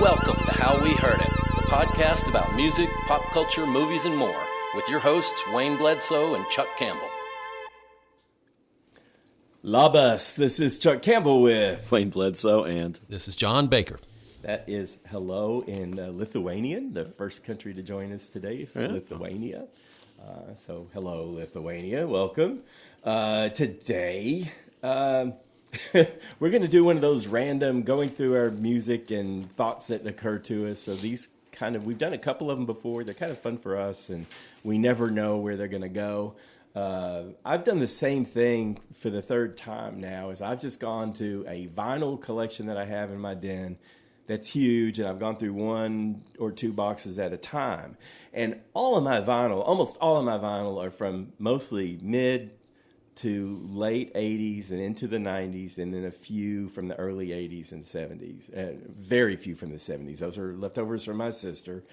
Welcome to How We Heard It, the podcast about music, pop culture, movies, and more, with your hosts, Wayne Bledsoe and Chuck Campbell. Labas, this is Chuck Campbell with Wayne Bledsoe, and This is John Baker. that is hello in Lithuanian. The first country to join us today is Lithuania. So hello, Lithuania. Welcome. Today, we're going to do one of those random going through our music and thoughts that occur to us. So these we've done a couple of them before. They're kind of fun for us, and we never know where they're going to go. I've done the same thing for the third time now, as I've just gone to a vinyl collection that I have in my den that's huge, and I've gone through one or two boxes at a time. And almost all of my vinyl are from mostly mid to late 80s and into the 90s, and then a few from the early 80s and 70s. Very few from the 70s. Those are leftovers from my sister.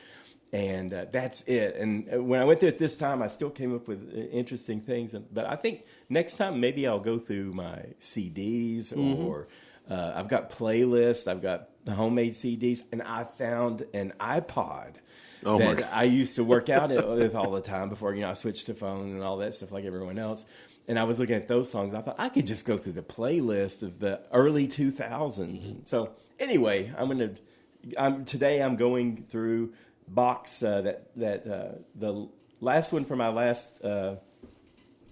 And that's it. And when I went through it this time, I still came up with interesting things. But I think next time maybe I'll go through my CDs or I've got playlists. I've got the homemade CDs. And I found an iPod that I used to work out with all the time before I switched to phone and all that stuff like everyone else. And I was looking at those songs. I thought I could just go through the playlist of the early 2000s. So anyway, today I'm going through box the last one from my last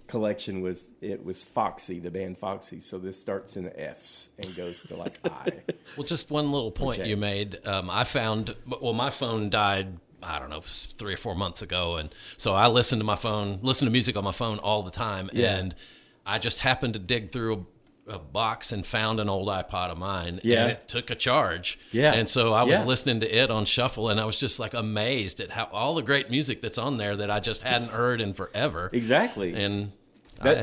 collection was Foxy, the band Foxy. So this starts in the F's and goes to like I. Well, just one little point you made. My phone died, I don't know, 3 or 4 months ago, and so I listen to music on my phone all the time, and I just happened to dig through a box and found an old iPod of mine, and it took a charge. And so I was listening to it on shuffle, and I was just like amazed at how all the great music that's on there that I just hadn't heard in forever. Exactly. And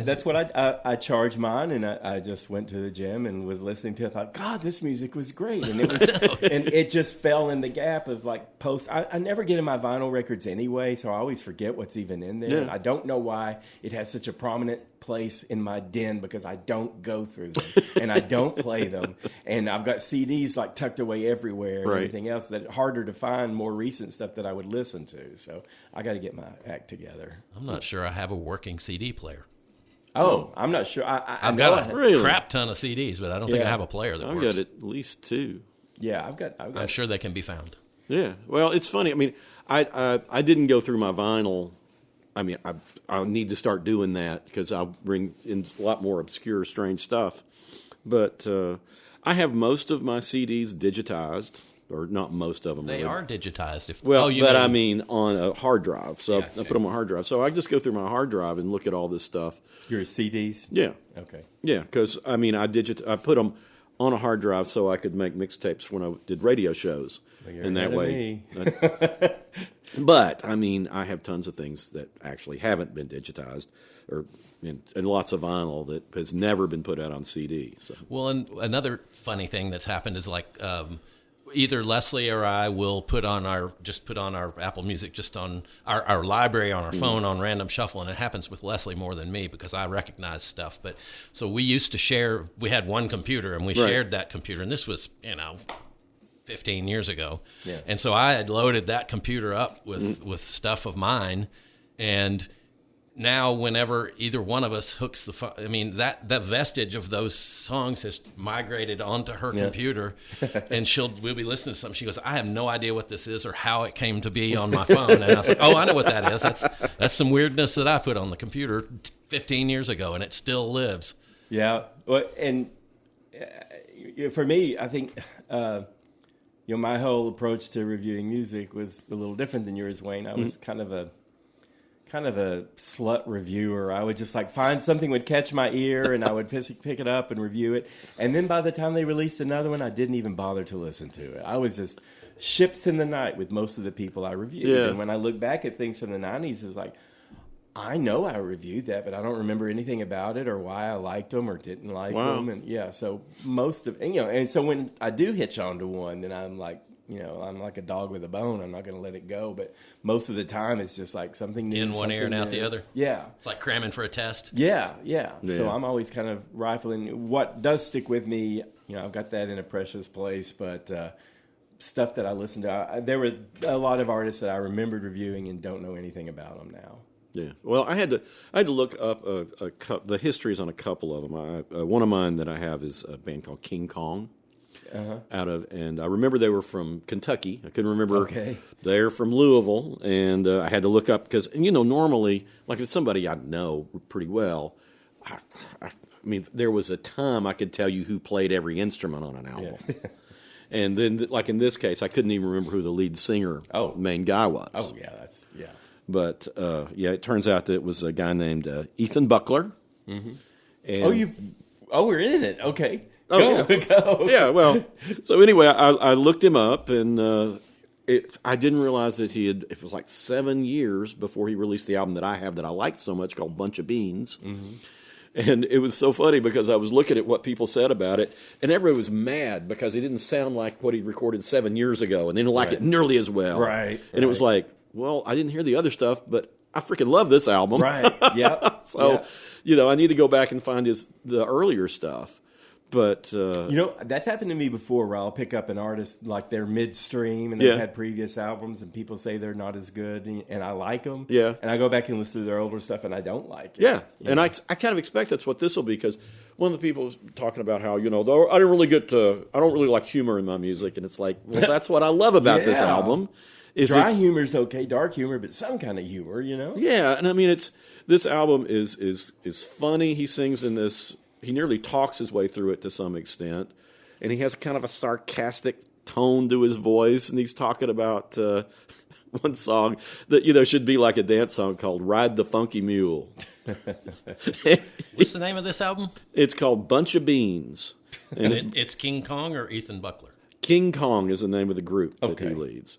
that's what I charged mine, and I just went to the gym and was listening to it. I thought, God, this music was great. And it was, and it just fell in the gap of like post. I never get in my vinyl records anyway, so I always forget what's even in there. And I don't know why it has such a prominent place in my den, because I don't go through them and I don't play them. And I've got CDs like tucked away everywhere and everything else that harder to find, more recent stuff that I would listen to. So I got to get my act together. I'm not sure I have a working CD player. Oh, I'm not sure. I've got a crap ton of CDs, but I don't think I have a player that works. I've got at least 2. Yeah, I've got. I'm sure they can be found. Yeah, well, it's funny. I mean, I didn't go through my vinyl. I mean, I need to start doing that because I'll bring in a lot more obscure, strange stuff. But I have most of my CDs digitized, or not most of them. They really are digitized. I mean on a hard drive. So I put them on a hard drive. So I just go through my hard drive and look at all this stuff. Your CDs? Yeah. Okay. Yeah, because I mean, I put them on a hard drive so I could make mixtapes when I did radio shows, and that way. But I mean, I have tons of things that actually haven't been digitized, and lots of vinyl that has never been put out on CD. So. Well, and another funny thing that's happened is like either Leslie or I will put on our Apple Music, just on our library on our phone on random shuffle, and it happens with Leslie more than me because I recognize stuff. But so we used to share. We had one computer, and we shared that computer, and this was 15 years ago. Yeah. And so I had loaded that computer up with stuff of mine, and now whenever either one of us hooks the phone, I mean, that vestige of those songs has migrated onto her computer, and we'll be listening to something. She goes, I have no idea what this is or how it came to be on my phone. And I was like, oh, I know what that is. That's some weirdness that I put on the computer 15 years ago, and it still lives. Yeah. Well, and for me, I think... my whole approach to reviewing music was a little different than yours, Wayne. I was kind of a slut reviewer. I would just like find something would catch my ear, and I would pick it up and review it. And then by the time they released another one, I didn't even bother to listen to it. I was just ships in the night with most of the people I reviewed. Yeah. And when I look back at things from the 90s, it's like, I know I reviewed that, but I don't remember anything about it or why I liked them or didn't like them. And so most of, and so when I do hitch on to one, then I'm like, I'm like a dog with a bone. I'm not going to let it go. But most of the time, it's just like something new. In one ear and out the other. Yeah. It's like cramming for a test. Yeah. So I'm always kind of rifling. What does stick with me, I've got that in a precious place, but stuff that I listened to. There were a lot of artists that I remembered reviewing and don't know anything about them now. Yeah. Well, I had to look up the histories on a couple of them. One of mine that I have is a band called King Kong. And I remember they were from Kentucky. I couldn't remember. Okay. They're from Louisville, and I had to look up because normally, like if it's somebody I know pretty well, I mean, there was a time I could tell you who played every instrument on an album. Yeah. And then, like in this case, I couldn't even remember who the lead singer, main guy was. Oh, yeah, But, it turns out that it was a guy named Ethan Buckler. Mm-hmm. And we're in it. Okay. Go. Yeah, well, so anyway, I looked him up, and I didn't realize that it was like 7 years before he released the album that I have that I liked so much called Bunch of Beans. Mm-hmm. And it was so funny because I was looking at what people said about it, and everybody was mad because it didn't sound like what he recorded 7 years ago, and they didn't like it nearly as well. Right. And it was like, well, I didn't hear the other stuff, but I freaking love this album. Right. Yeah. So, I need to go back and find the earlier stuff. But that's happened to me before, where I'll pick up an artist like they're midstream and they've had previous albums, and people say they're not as good, and I like them. Yeah, and I go back and listen to their older stuff, and I don't like it. Yeah, and I kind of expect that's what this will be, because one of the people was talking about how I don't really like humor in my music, and it's like, well, that's what I love about this album. Dry humor's okay, dark humor, but some kind of humor, Yeah, and I mean this album is funny. He sings in this. He nearly talks his way through it to some extent, and he has kind of a sarcastic tone to his voice, and he's talking about one song that should be like a dance song called "Ride the Funky Mule." What's the name of this album? It's called Bunch of Beans, and it's King Kong or Ethan Buckler? King Kong is the name of the group that he leads.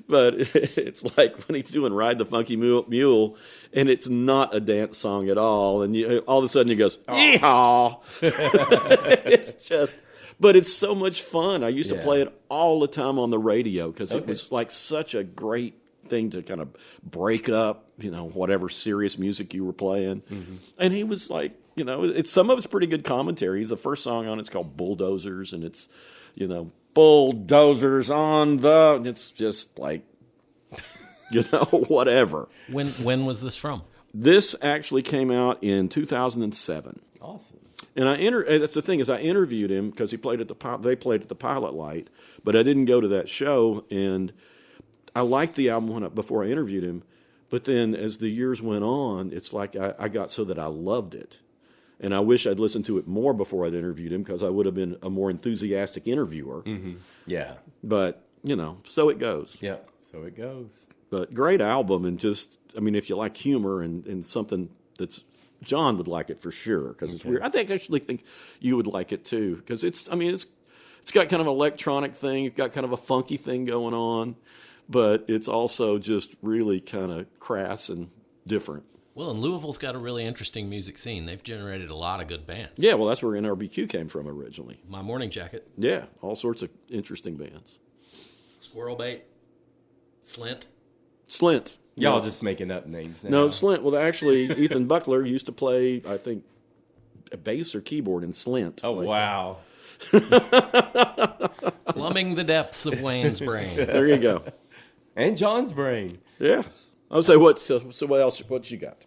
But it's like when he's doing "Ride the Funky Mule," and it's not a dance song at all, and all of a sudden he goes, "Yeehaw!" It's just, but it's so much fun. I used to play it all the time on the radio because it was like such a great thing to kind of break up, whatever serious music you were playing. Mm-hmm. And he was like, some of it's pretty good commentary. The first song on it's called "Bulldozers," and it's, bulldozers on the. It's just like, whatever. When was this from? This actually came out in 2007. Awesome. And that's the thing is I interviewed him because they played at the Pilot Light, but I didn't go to that show. And I liked the album before I interviewed him, but then as the years went on, it's like I got so that I loved it. And I wish I'd listened to it more before I'd interviewed him because I would have been a more enthusiastic interviewer. Mm-hmm. Yeah. But, so it goes. Yeah, so it goes. But great album, and if you like humor and something that's, John would like it for sure because it's weird. I actually think you would like it too because it's got kind of an electronic thing. It's got kind of a funky thing going on, but it's also just really kind of crass and different. Well, and Louisville's got a really interesting music scene. They've generated a lot of good bands. Yeah, well, that's where NRBQ came from originally. My Morning Jacket. Yeah, all sorts of interesting bands. Squirrel Bait. Slint. Y'all just making up names now. No, Slint. Well, actually, Ethan Buckler used to play, I think, a bass or keyboard in Slint. Oh, wow. Plumbing the depths of Wayne's brain. There you go. And John's brain. Yeah. I'll say what else? What you got?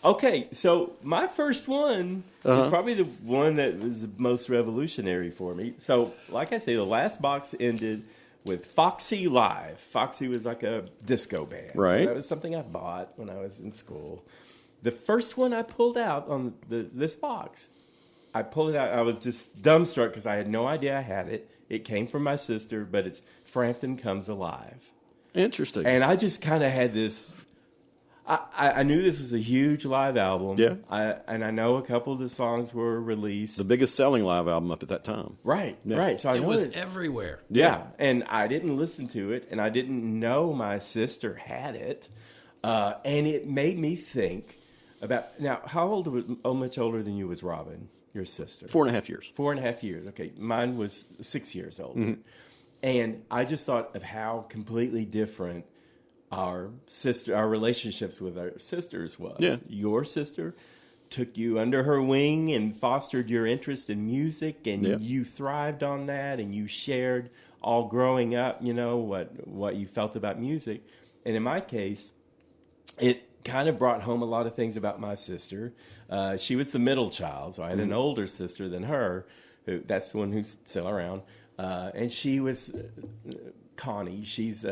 Okay, so my first one is probably the one that was the most revolutionary for me. So, like I say, the last box ended with Foxy Live. Foxy was like a disco band. Right. So that was something I bought when I was in school. The first one I pulled out on this box, I pulled it out. I was just dumbstruck because I had no idea I had it. It came from my sister, but it's Frampton Comes Alive. Interesting. And I just kind of had this. I knew this was a huge live album. Yeah. And I know a couple of the songs were released. The biggest selling live album up at that time. Right, yeah. right. So it was everywhere. Yeah. And I didn't listen to it, and I didn't know my sister had it. And it made me think about, now, how much older than you was Robin, your sister? 4.5 years. 4.5 years. Okay. Mine was 6 years older. Mm-hmm. And I just thought of how completely different our relationships with our sisters was. Yeah. Your sister took you under her wing and fostered your interest in music, and you thrived on that, and you shared all growing up, what you felt about music. And in my case, it kind of brought home a lot of things about my sister. She was the middle child, so I had an older sister than her. That's the one who's still around. And she was Connie. She's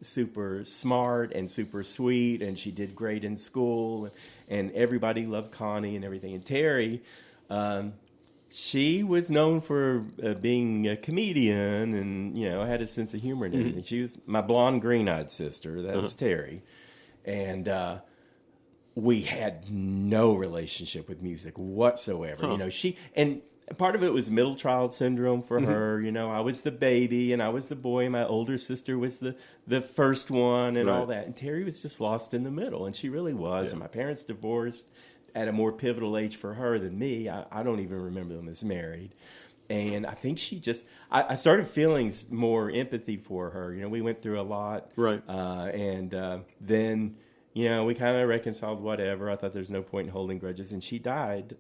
super smart and super sweet, and she did great in school, and everybody loved Connie and everything. And Terry, she was known for being a comedian and, had a sense of humor and everything. She was my blonde, green-eyed sister. That was Terry. And we had no relationship with music whatsoever. And part of it was middle child syndrome for her. I was the baby and I was the boy. My older sister was the first one and all that. And Terry was just lost in the middle, and she really was. Yeah. And my parents divorced at a more pivotal age for her than me. I don't even remember them as married. And I think she just, I started feeling more empathy for her. We went through a lot. Right. Then, we kind of reconciled whatever. I thought there's no point in holding grudges. And she died,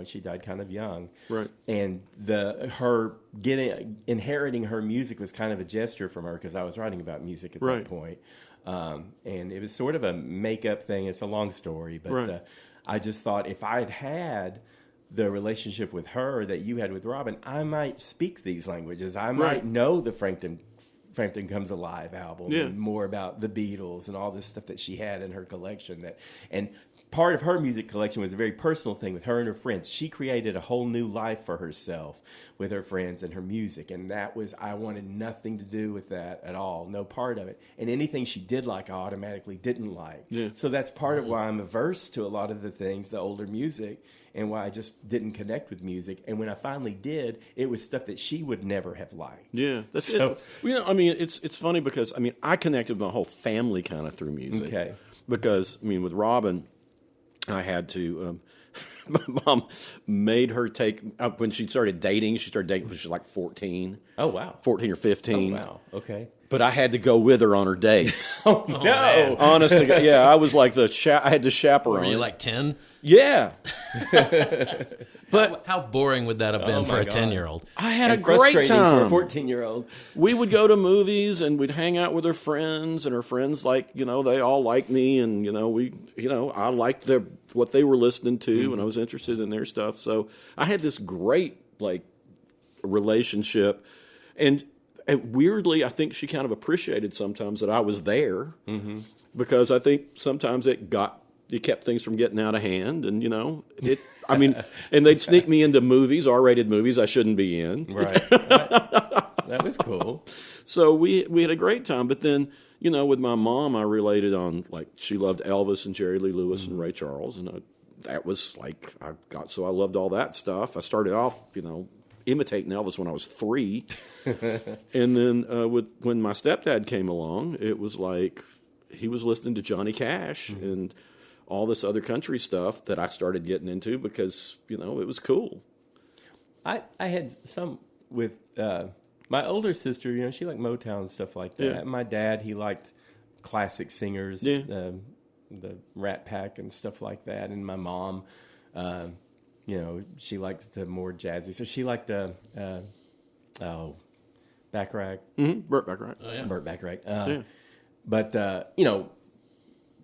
she died kind of young. Right. And her inheriting her music was kind of a gesture from her, because I was writing about music at that point. And it was sort of a make-up thing. It's a long story, but I just thought if I had the relationship with her that you had with Robin, I might speak these languages. I might know the Frampton Comes Alive album and more about the Beatles and all this stuff that she had in her collection. And part of her music collection was a very personal thing with her and her friends. She created a whole new life for herself with her friends and her music. And I wanted nothing to do with that at all, no part of it. And anything she did like, I automatically didn't like. Yeah. So that's part of why I'm averse to a lot of the things, the older music, and why I just didn't connect with music. And when I finally did, it was stuff that she would never have liked. Yeah, that's it. It's funny because, I connected with my whole family kind of through music. Okay. Because, with Robin, I had to, my mom made her take, when she started dating when she was like 14. Oh, wow. 14 or 15. Oh, wow. Okay. But I had to go with her on her dates. Oh, no. Man. Honest to God, I was like I had to chaperone. Were you like 10? Yeah. But how boring would that have been for a 10-year-old? I had a great time. For a 14-year-old. We would go to movies and we'd hang out with her friends, and her friends they all liked me, and I liked what they were listening to, and I was interested in their stuff. So I had this great relationship, and weirdly, I think she kind of appreciated sometimes that I was there, because I think sometimes it kept things from getting out of hand, and and they'd sneak me into movies, R-rated movies I shouldn't be in. Right. That was cool. So we had a great time, but then with my mom, I related on she loved Elvis and Jerry Lee Lewis and Ray Charles, and that was I loved all that stuff. I started off imitating Elvis when I was 3, and then when my stepdad came along, it was like he was listening to Johnny Cash and all this other country stuff that I started getting into because it was cool. I had some with my older sister. She liked Motown and stuff like that. Yeah. My dad, he liked classic singers, the Rat Pack and stuff like that. And my mom, she likes the more jazzy. So she liked Bacharach. Mm-hmm. Burt Bacharach. Oh, yeah. Burt Bacharach. But,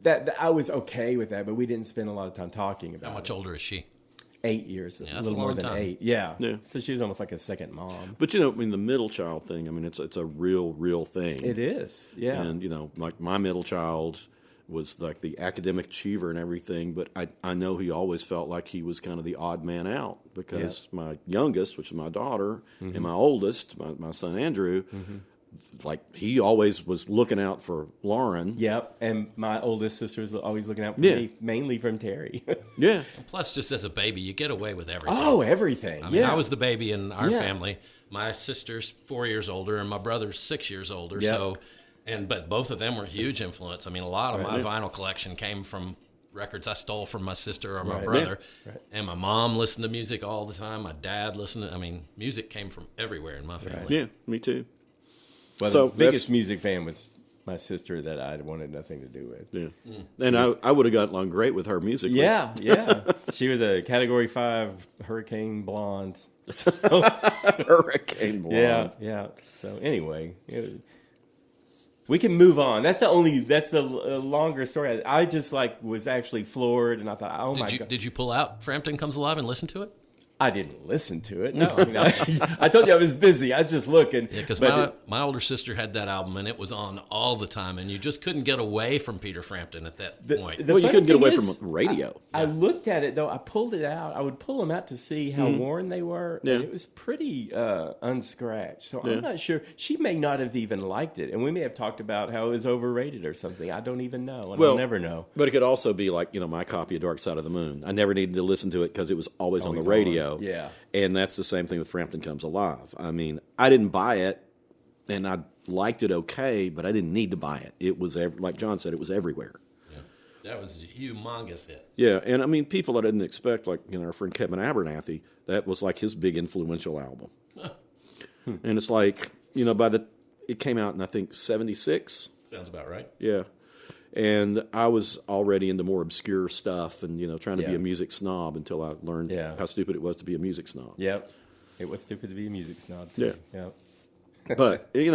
that I was okay with that, but we didn't spend a lot of time talking about it. How much older is she? 8 years. Yeah, a little more than time. 8. Yeah. So she was almost like a second mom. But, the middle child thing, it's a real thing. It is, yeah. And, my middle child was like the academic achiever and everything, but I know he always felt like he was kind of the odd man out because my youngest, which is my daughter, and my oldest, my son Andrew, he always was looking out for Lauren. Yep, and my oldest sister was always looking out for me, mainly from Terry. Yeah. Plus, just as a baby, you get away with everything. Oh, everything. I was the baby in our family. My sister's 4 years older, and my brother's 6 years older. Yep. So, but both of them were huge influence. A lot of my vinyl collection came from records I stole from my sister or my brother. Yeah. Right. And my mom listened to music all the time. My dad listened to. Music came from everywhere in my family. Yeah, me too. Well, the biggest music fan was my sister that I wanted nothing to do with. Yeah. And I would have got along great with her musically. Yeah. She was a Category 5 Hurricane Blonde. Hurricane Blonde. Yeah. So anyway, we can move on. That's the longer story. I just was actually floored, and I thought, oh my God. Did you pull out Frampton Comes Alive and listen to it? I didn't listen to it. No, I told you I was busy. I was just looking. Yeah, because my older sister had that album, and it was on all the time, and you just couldn't get away from Peter Frampton at that point. Well, you couldn't get away from radio. I looked at it, though. I pulled it out. I would pull them out to see how worn they were. Yeah. And it was pretty unscratched. So I'm not sure. She may not have even liked it. And we may have talked about how it was overrated or something. I don't even know. And I'll never know. But it could also be like, my copy of Dark Side of the Moon. I never needed to listen to it because it was always on the radio. Yeah. And that's the same thing with Frampton Comes Alive. I mean, I didn't buy it, and I liked it okay, but I didn't need to buy it. It was, like John said, it was everywhere. Yeah. That was a humongous hit. Yeah, and I mean, people I didn't expect, like our friend Kevin Abernathy, that was like his big influential album. And it's like, it came out in, I think, 76. Sounds about right. Yeah. And I was already into more obscure stuff and, trying to be a music snob until I learned how stupid it was to be a music snob. Yep. It was stupid to be a music snob, too. Yeah. But you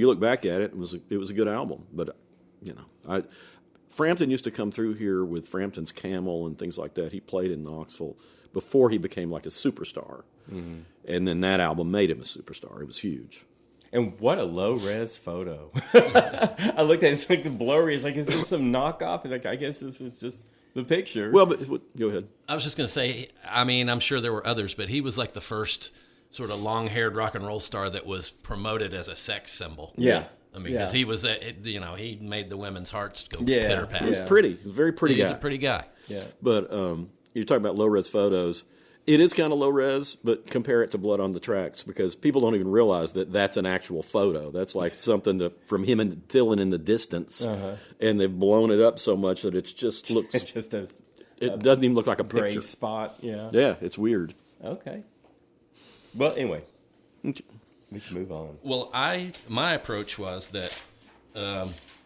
look back at it, it was a good album. But, Frampton used to come through here with Frampton's Camel and things like that. He played in Knoxville before he became like a superstar. Mm-hmm. And then that album made him a superstar. It was huge. And what a low-res photo. I looked at it, it's like blurry. It's like, is this some knockoff? It's like, I guess this was just the picture. Well, but go ahead. I was just going to say, I mean, I'm sure there were others, but he was like the first sort of long-haired rock and roll star that was promoted as a sex symbol. Yeah. I mean, because he was, he made the women's hearts go pitter-patter. He was pretty. He was a very pretty guy. He's a pretty guy. Yeah. But you're talking about low-res photos. It is kind of low res, but compare it to Blood on the Tracks because people don't even realize that that's an actual photo. That's like something from him and Dylan in the distance, and they've blown it up so much that it just looks. It just it doesn't even look like a gray picture. Spot. Yeah. Yeah, it's weird. Okay. Well, anyway, we can move on. Well, my approach was that.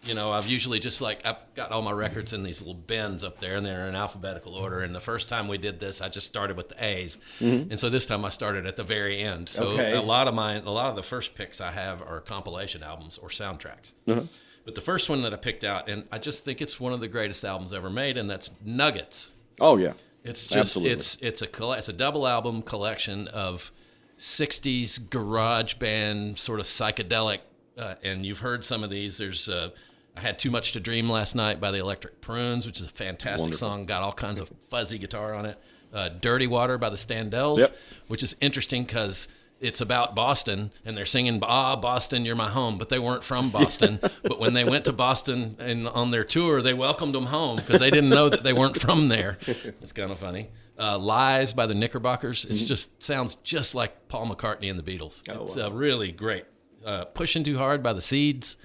I've usually just I've got all my records in these little bins up there, and they're in alphabetical order. And the first time we did this, I just started with the A's, and so this time I started at the very end. So a lot of the first picks I have are compilation albums or soundtracks. But the first one that I picked out, and I just think it's one of the greatest albums ever made, and that's Nuggets. Oh yeah, it's just it's a double album collection of 60s garage band sort of psychedelic. And you've heard some of these. There's I Had Too Much to Dream Last Night by the Electric Prunes, which is a fantastic song. Got all kinds of fuzzy guitar on it. Dirty Water by the Standells, which is interesting because it's about Boston, and they're singing, Boston, you're my home. But they weren't from Boston. But when they went to Boston and on their tour, they welcomed them home because they didn't know that they weren't from there. It's kind of funny. Lies by the Knickerbockers. It just sounds just like Paul McCartney and the Beatles. It's really great. Pushing Too Hard by the Seeds,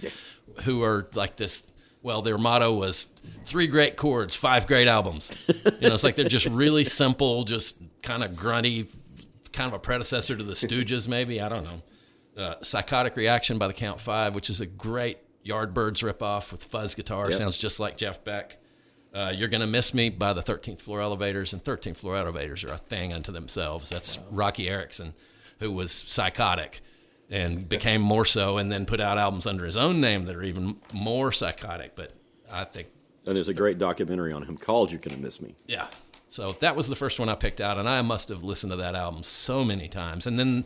who are like this. Well, their motto was 3 great chords, 5 great albums. It's like they're just really simple, just kind of grunty, kind of a predecessor to the Stooges, maybe. I don't know. Psychotic Reaction by the Count 5, which is a great Yardbirds ripoff with fuzz guitar. Sounds just like Jeff Beck. You're Gonna Miss Me by the 13th Floor Elevators, and 13th Floor Elevators are a thing unto themselves. That's Rocky Erickson, who was psychotic and became more so, and then put out albums under his own name that are even more psychotic. But I think... And there's a great documentary on him called You're Gonna Miss Me. Yeah. So that was the first one I picked out, and I must have listened to that album so many times. And then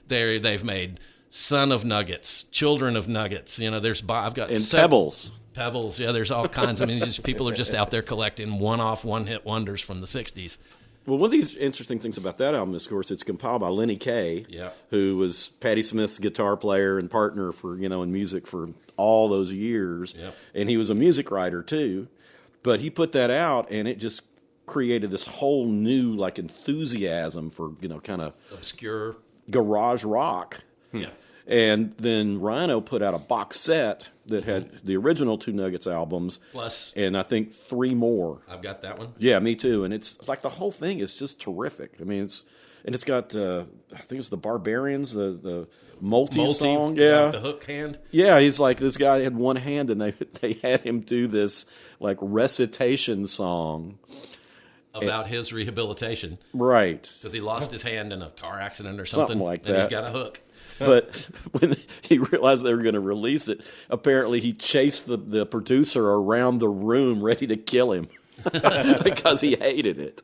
they've made Son of Nuggets, Children of Nuggets. I've got... And Pebbles. Pebbles, yeah, there's all kinds. I mean, people are just out there collecting one-off, one-hit wonders from the 60s. Well, one of these interesting things about that album is, of course, it's compiled by Lenny Kaye, who was Patti Smith's guitar player and partner for, in music for all those years. Yep. And he was a music writer, too. But he put that out, and it just created this whole new, enthusiasm for, kind of... obscure... garage rock. Yeah. And then Rhino put out a box set that had the original 2 Nuggets albums. Plus. And I think 3 more. I've got that one. Yeah, me too. And it's like the whole thing is just terrific. I mean, and it's got I think it's the Barbarians, the multi song. Yeah, the hook hand. Yeah, he's like, this guy had one hand, and they had him do this like recitation song about his rehabilitation, right? Because he lost his hand in a car accident or something like that. And he's got a hook. But when he realized they were going to release it, apparently he chased the producer around the room ready to kill him because he hated it.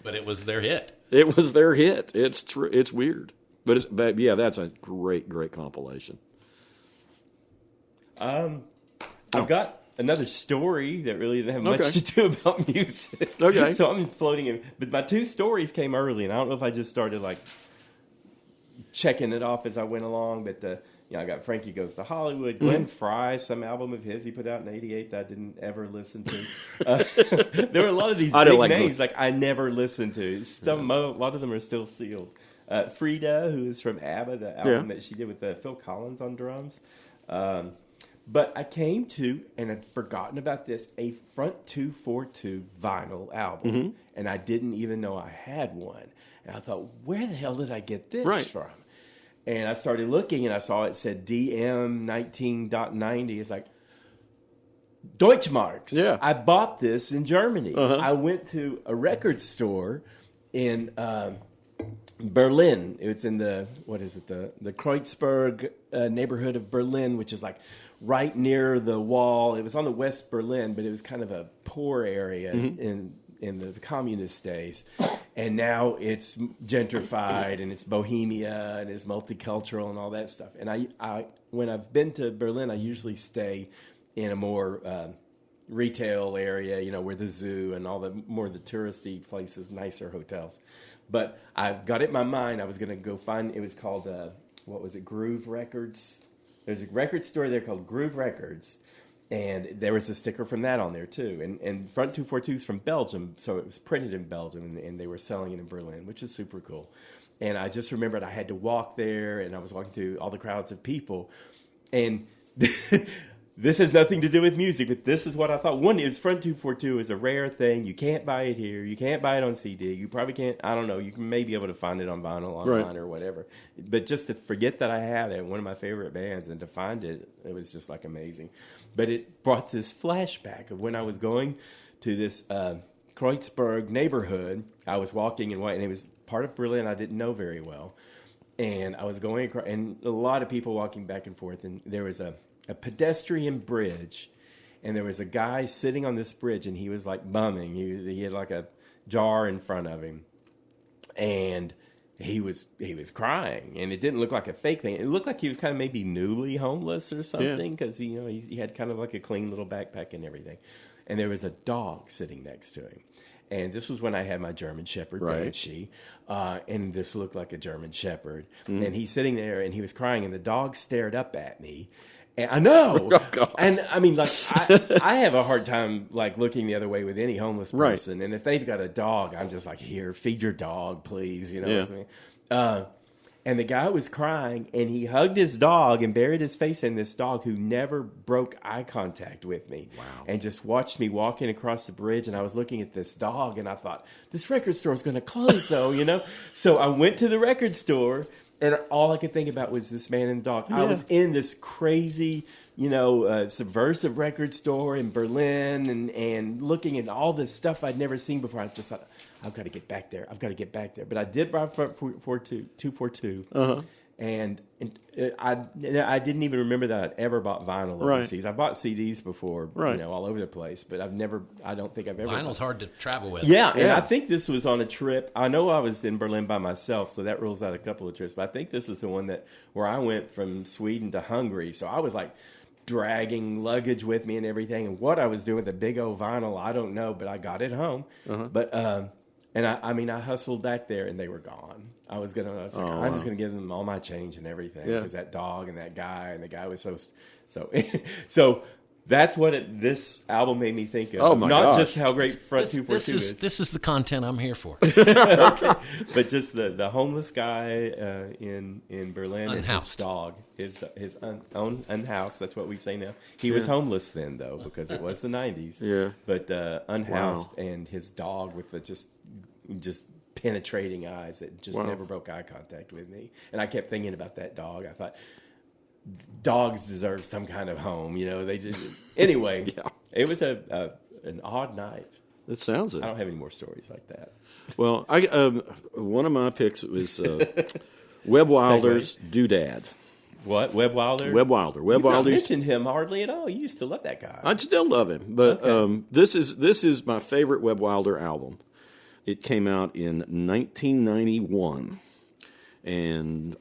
But it was their hit. It was their hit. It's true. It's weird. But yeah, that's a great compilation. I've got another story that really didn't have much to do about music. Okay. So I'm floating in. But my two stories came early, and I don't know if I just started like checking it off as I went along, but I got Frankie Goes to Hollywood, Glenn Frey, some album of his he put out in '88 that I didn't ever listen to. There were a lot of these big names like I never listened to. A lot of them are still sealed. Frida, who is from ABBA, the album that she did with Phil Collins on drums. But I came to, and I'd forgotten about this, a Front 242 vinyl album. And I didn't even know I had one. And I thought, where the hell did I get this from? And I started looking, and I saw it said DM 19.90. It's like, Deutschmarks. Yeah. I bought this in Germany. I went to a record store in Berlin. It's in the Kreuzberg neighborhood of Berlin, which is like right near the wall. It was on the West Berlin, but it was kind of a poor area in the communist days. And now it's gentrified, and it's Bohemia, and it's multicultural, and all that stuff. And I when I've been to Berlin, I usually stay in a more retail area, where the zoo and all the more the touristy places, nicer hotels. But I've got it in my mind. I was going to go find. It was called Groove Records. There's a record store there called Groove Records. And there was a sticker from that on there, too. And Front 242 is from Belgium, so it was printed in Belgium, and they were selling it in Berlin, which is super cool. And I just remembered I had to walk there, and I was walking through all the crowds of people. And this has nothing to do with music, but this is what I thought. One is Front 242 is a rare thing. You can't buy it here. You can't buy it on CD. You probably can't. I don't know. You can maybe be able to find it on vinyl online or whatever. But just to forget that I had it, one of my favorite bands, and to find it, it was just like amazing. But it brought this flashback of when I was going to this Kreuzberg neighborhood. I was walking and it was part of Berlin I didn't know very well. And I was going across, and a lot of people walking back and forth. And there was a pedestrian bridge, and there was a guy sitting on this bridge, and he was like bumming. He had like a jar in front of him, and he was crying, and it didn't look like a fake thing. It looked like he was kind of maybe newly homeless or something, because he had kind of like a clean little backpack and everything. And there was a dog sitting next to him. And this was when I had my German Shepherd, Banshee, and this looked like a German Shepherd. And he's sitting there, and he was crying, and the dog stared up at me. And I know. Oh, God. And I mean, like, I have a hard time, like, looking the other way with any homeless person. And if they've got a dog, I'm just like, here, feed your dog, please. You know what I'm saying? And the guy was crying, and he hugged his dog and buried his face in this dog, who never broke eye contact with me. Wow. And just watched me walking across the bridge, and I was looking at this dog, and I thought, this record store is going to close, though, So I went to the record store, and all I could think about was this man and the dog. I was in this crazy, subversive record store in Berlin, and looking at all this stuff I'd never seen before. I just thought, I've got to get back there. But I did buy Front 242. And I didn't even remember that I'd ever bought vinyl overseas. I bought CDs before, all over the place, but I don't think I've ever. Vinyl's hard to travel with. Yeah, and I think this was on a trip. I know I was in Berlin by myself, so that rules out a couple of trips, but I think this is the one where I went from Sweden to Hungary, so I was like dragging luggage with me and everything, and what I was doing with the big old vinyl, I don't know, but I got it home. But and I hustled back there, and they were gone. I'm just gonna give them all my change and everything, because that dog and that guy, and the guy was so. So that's what this album made me think of. Oh my gosh. Not just how great Front 242 is. This is the content I'm here for. But just the homeless guy in Berlin, unhoused. And his dog, his own unhoused. That's what we say now. He was homeless then, though, because it was the 90s. Yeah. But unhoused, and his dog with the just penetrating eyes that just never broke eye contact with me. And I kept thinking about that dog. I thought, dogs deserve some kind of home, They just anyway. It was an odd night. It sounds it. I don't have any more stories like that. Well, one of my picks was Webb Wilder's Doodad. What? Webb Wilder? Webb Wilder. Webb You've not Wilder. mentioned him hardly at all. You used to love that guy. I still love him, but this is my favorite Webb Wilder album. It came out in 1991, and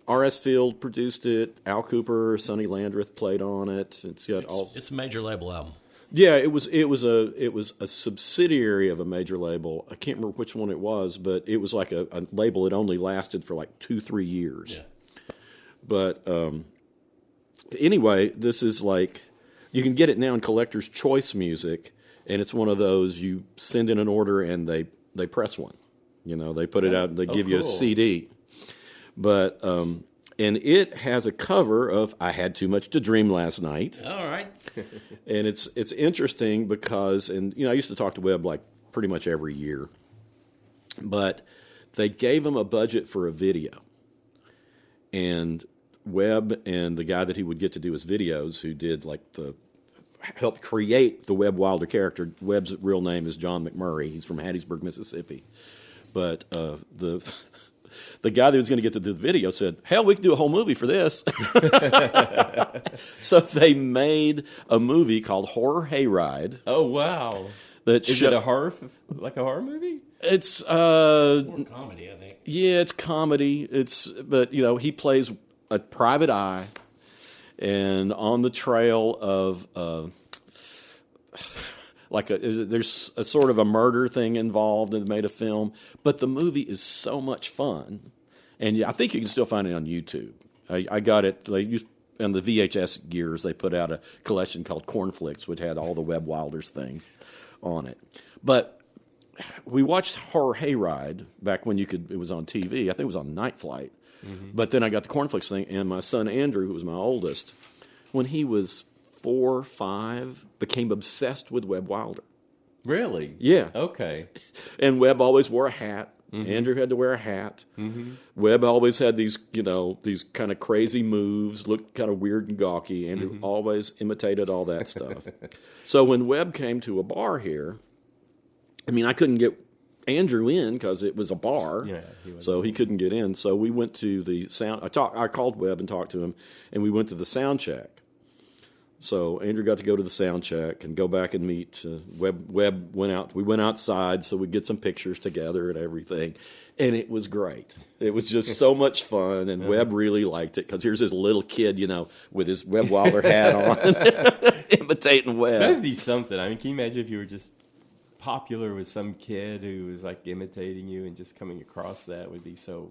R.S. Field produced it. Al Cooper, Sonny Landreth played on it. It's a major label album. Yeah, it was a subsidiary of a major label. I can't remember which one it was, but it was like a label that only lasted for like 2-3 years. Yeah. But anyway, this is like, you can get it now in Collector's Choice Music, and it's one of those you send in an order and they press one. They put it out and they give you a CD. But and it has a cover of "I Had Too Much to Dream Last Night." All right. And it's interesting because, I used to talk to Webb like pretty much every year, but they gave him a budget for a video, and Webb and the guy that he would get to do his videos, who did help create the Webb Wilder character. Webb's real name is John McMurray. He's from Hattiesburg, Mississippi. But the guy that was going to get to the video said, "Hell, we could do a whole movie for this." So they made a movie called Horror Hayride. Oh, wow. Is it a horror movie? It's More comedy, I think. Yeah, it's comedy. But he plays a private eye, and on the trail of there's a sort of a murder thing involved and made a film. But the movie is so much fun, and I think you can still find it on YouTube. I got it. They used in the VHS years. They put out a collection called Cornflix, which had all the Webb Wilder's things on it. But we watched Horror Hayride back when it was on TV. I think it was on Night Flight. Mm-hmm. But then I got the Cornflix thing, and my son Andrew, who was my oldest, when he was 4 or 5, became obsessed with Webb Wilder. Really? Yeah. Okay. And Webb always wore a hat. Mm-hmm. Andrew had to wear a hat. Mm-hmm. Webb always had these kind of crazy moves, looked kind of weird and gawky. Andrew always imitated all that stuff. So when Webb came to a bar here, I couldn't get Andrew in because it was a bar, so he couldn't get in. So we went to the sound. I called Webb and talked to him, and we went to the sound check. So Andrew got to go to the sound check and go back and meet Webb. Went out. We went outside so we'd get some pictures together and everything, and it was great. It was just so much fun, and Webb really liked it because here's this little kid, with his Webb Wilder hat on, imitating Webb. That'd be something. Can you imagine if you were just popular with some kid who was like imitating you, and just coming across that would be so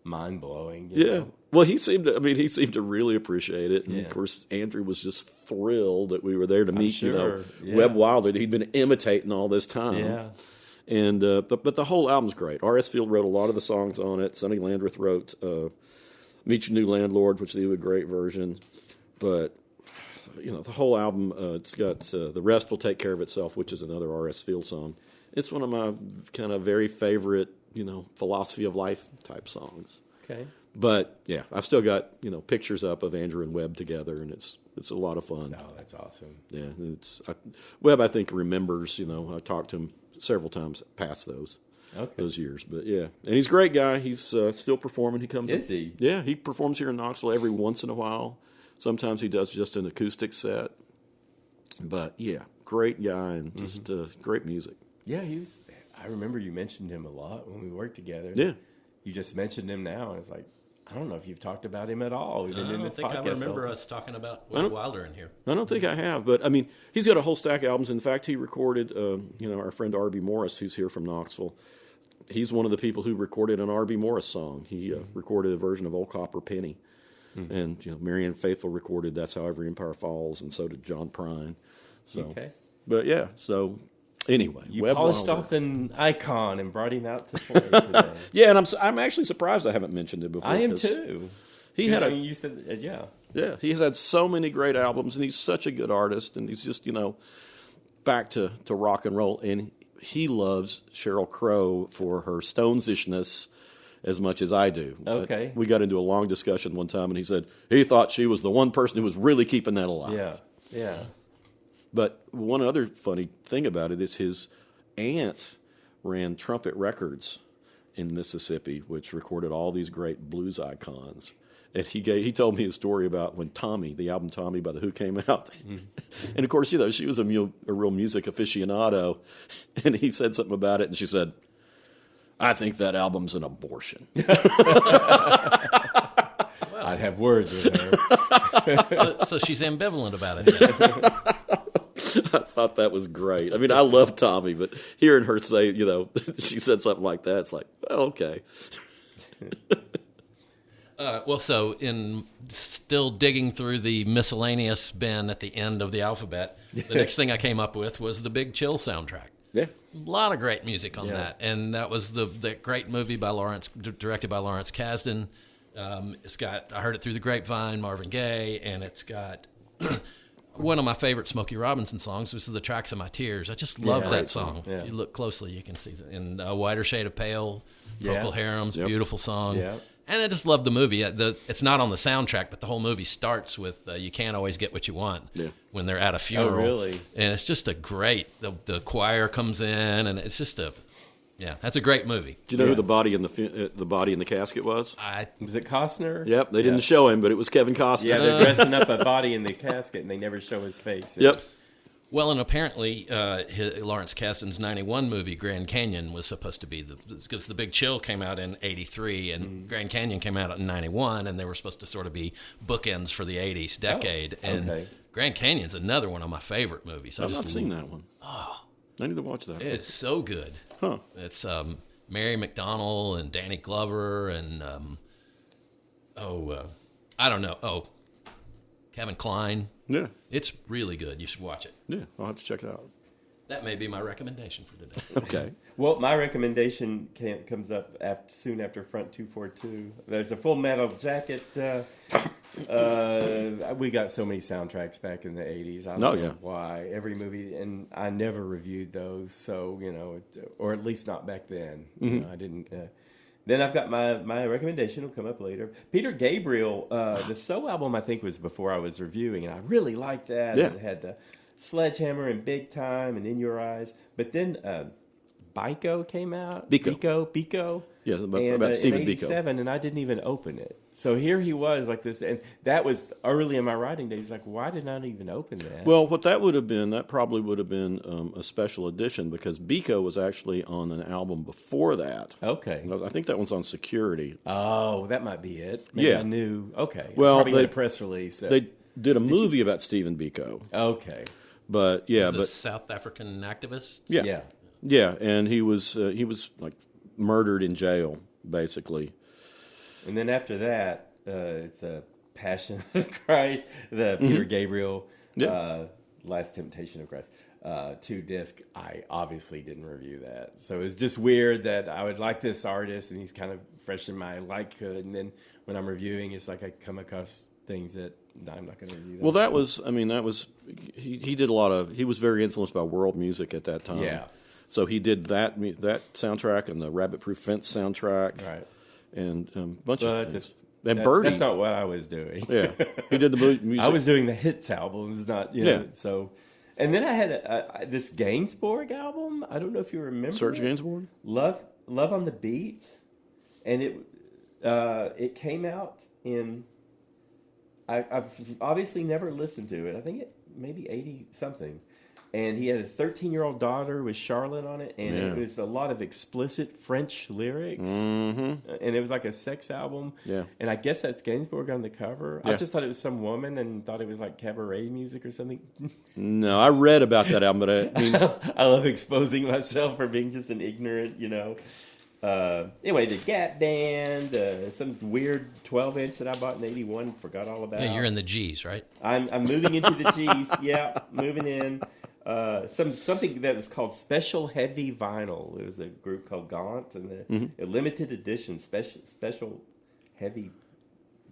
mind-blowing. You know? Well, he seemed to really appreciate it. And of course, Andrew was just thrilled that we were there to meet, Webb Wilder that he'd been imitating all this time. Yeah. And but the whole album's great. R.S. Field wrote a lot of the songs on it. Sonny Landreth wrote Meet Your New Landlord, which they do a great version. But the whole album, it's got The Rest Will Take Care of Itself, which is another R.S. Field song. It's one of my kind of very favorite, philosophy of life type songs. Okay. But yeah, I've still got pictures up of Andrew and Webb together, and it's a lot of fun. Oh, that's awesome. Yeah, Webb I think remembers. I talked to him several times past those years. But yeah, and he's a great guy. He's still performing. Is he? Yeah, he performs here in Knoxville every once in a while. Sometimes he does just an acoustic set. But yeah, great guy and just great music. Yeah, I remember you mentioned him a lot when we worked together. Yeah. You just mentioned him now, and it's like, I don't know if you've talked about him at all. We've been I in don't this think podcast. I remember us talking about Webb Wilder in here. I don't think I have, but he's got a whole stack of albums. In fact, he recorded, our friend R.B. Morris, who's here from Knoxville. He's one of the people who recorded an R.B. Morris song. He recorded a version of Old Copper Penny. Mm-hmm. And Marianne Faithfull recorded That's How Every Empire Falls, and so did John Prine. So, okay. But yeah, so anyway, you Webb polished Wilder off an icon and brought him out to play today. Yeah, and I'm actually surprised I haven't mentioned it before. I am too. You said yeah. He has had so many great albums, and he's such a good artist, and he's just back to rock and roll, and he loves Sheryl Crow for her Stones-ishness as much as I do. Okay. We got into a long discussion one time, and he said he thought she was the one person who was really keeping that alive. Yeah. But one other funny thing about it is his aunt ran Trumpet Records in Mississippi, which recorded all these great blues icons. And he told me a story about when the album Tommy by The Who came out. And, of course, she was a real music aficionado. And he said something about it, and she said, I think that album's an abortion. I'd have words with her. So she's ambivalent about it then. I thought that was great. I mean, I love Tommy, but hearing her say, she said something like that, it's like, oh, okay. So in still digging through the miscellaneous bin at the end of the alphabet, the next thing I came up with was the Big Chill soundtrack. Yeah. A lot of great music on that, and that was the great movie directed by Lawrence Kasdan. It's got I Heard It Through the Grapevine, Marvin Gaye, and it's got one of my favorite Smokey Robinson songs, which is The Tracks of My Tears. I just love that song. Yeah. If you look closely, you can see that. And Whiter Shade of Pale, Procol Harum's beautiful song. Yeah. And I just love the movie. It's not on the soundtrack, but the whole movie starts with "You Can't Always Get What You Want" when they're at a funeral. Oh, really? And it's just a great. The choir comes in, and it's just that's a great movie. Do you know who the body in the casket was? Was it Costner? Yep, they didn't show him, but it was Kevin Costner. Yeah, they're dressing up a body in the casket, and they never show his face. Yep. Well, and apparently Lawrence Kasdan's 91 movie, Grand Canyon, was supposed to be because The Big Chill came out in 83 and Grand Canyon came out in 91, and they were supposed to sort of be bookends for the 80s decade. And Grand Canyon's another one of my favorite movies. I've not seen that one. Oh. I need to watch that. It's so good. Huh. It's Mary McDonnell and Danny Glover and, I don't know. Oh, Kevin Kline. Yeah. It's really good. You should watch it. Yeah, I'll have to check it out. That may be my recommendation for today. Okay. Well, my recommendation comes up soon after Front 242. There's a Full Metal Jacket. We got so many soundtracks back in the 80s. I don't know why. Every movie, and I never reviewed those, so, or at least not back then. I didn't. Then I've got my recommendation will come up later. Peter Gabriel, the So album I think was before I was reviewing, and I really liked that. Yeah. It had Sledgehammer and Big Time and In Your Eyes. But then Biko came out. Biko. Yes, about Stephen in Biko. 87, and I didn't even open it. So here he was like this, and that was early in my writing days. Like, why did I not even open that? Well, what that probably would have been a special edition because Biko was actually on an album before that. Okay. I think that one's on Security. Oh, that might be it. Maybe I knew. Okay. Well, probably had a press release. They did a movie about Stephen Biko. Okay. But a South African activist. Yeah, and he was like murdered in jail, basically. And then after that, it's a Passion of Christ, the Peter Gabriel, Last Temptation of Christ, 2-disc. I obviously didn't review that, so it's just weird that I would like this artist, and he's kind of fresh in my likehood, and then when I'm reviewing, it's like I come across things that I'm not going to review. Well, that was he did a lot of. He was very influenced by world music at that time. Yeah. So he did that soundtrack and the Rabbit Proof Fence soundtrack, right? And a bunch of things. And Birdie. That's not what I was doing. Yeah, he did the music. I was doing the hits albums, not So, and then I had this Gainsbourg album. I don't know if you remember. Serge Gainsbourg. Love on the Beat, and it came out in. I've obviously never listened to it. I think it maybe 80 something. And he had his 13-year-old daughter with Charlotte on it, and it was a lot of explicit French lyrics, and it was like a sex album. Yeah. And I guess that's Gainsbourg on the cover. Yeah. I just thought it was some woman and thought it was like cabaret music or something. No, I read about that album, but I mean, I love exposing myself for being just an ignorant, Anyway, the Gap Band, some weird 12-inch that I bought in 81, forgot all about. Yeah, you're in the G's, right? I'm moving into the G's. Yeah, moving in. Something that was called Special Heavy Vinyl. It was a group called Gaunt, and a limited edition special heavy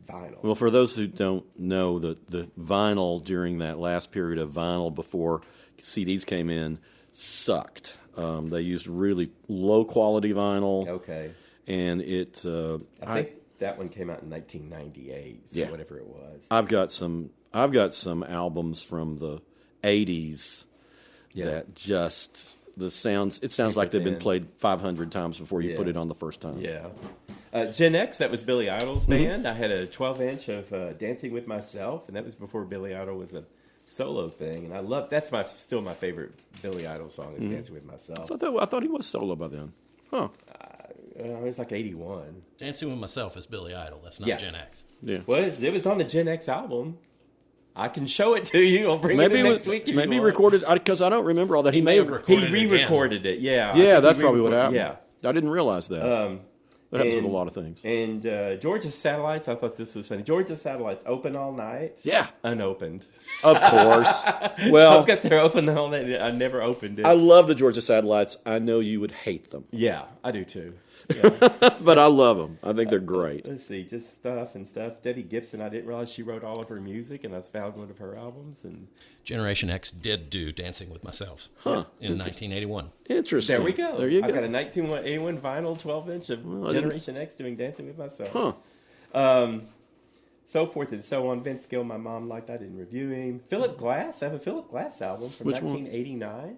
vinyl. Well, for those who don't know, the vinyl during that last period of vinyl before CDs came in sucked. They used really low quality vinyl, Okay. and it. I think that one came out in 1998, so Yeah. whatever it was. I've got some albums from the '80s that just the sounds. It sounds like they've been played 500 times before you put it on the first time. Yeah. Gen X, that was Billy Idol's band. I had a 12-inch of Dancing with Myself, and that was before Billy Idol was a solo thing. And I love that's still my favorite Billy Idol song is Dancing with Myself. I thought he was solo by then. Huh? It was like 81. Dancing with Myself is Billy Idol. That's not Yeah. Gen X. Yeah. Well, it was on the Gen X album. I can show it to you. I'll bring it in next week. If Maybe you want. recorded because I don't remember all that. He may have. recorded He it re-recorded it. Yeah. I Yeah, think that's he probably what re-recorded- happened. Yeah. I didn't realize that. That happens with a lot of things. And Georgia Satellites, I thought this was funny. Georgia Satellites open all night. Yeah, Unopened. of course. So Well, I've got their open all night. I never opened it. I love the Georgia Satellites. I know you would hate them, Yeah, I do too. but I love them. I think they're great. Let's see, just stuff and stuff. Debbie Gibson, I didn't realize she wrote all of her music, and I found one of her albums. And Generation X did do Dancing with Myself in 1981. Interesting. there we go. There you I've go. got a 1981 vinyl 12-inch of I didn't- Generation X doing Dancing with Myself. Huh. So forth and so on. Vince Gill, my mom liked. I didn't review him. Philip Glass. I have a Philip Glass album from Which one? 1989.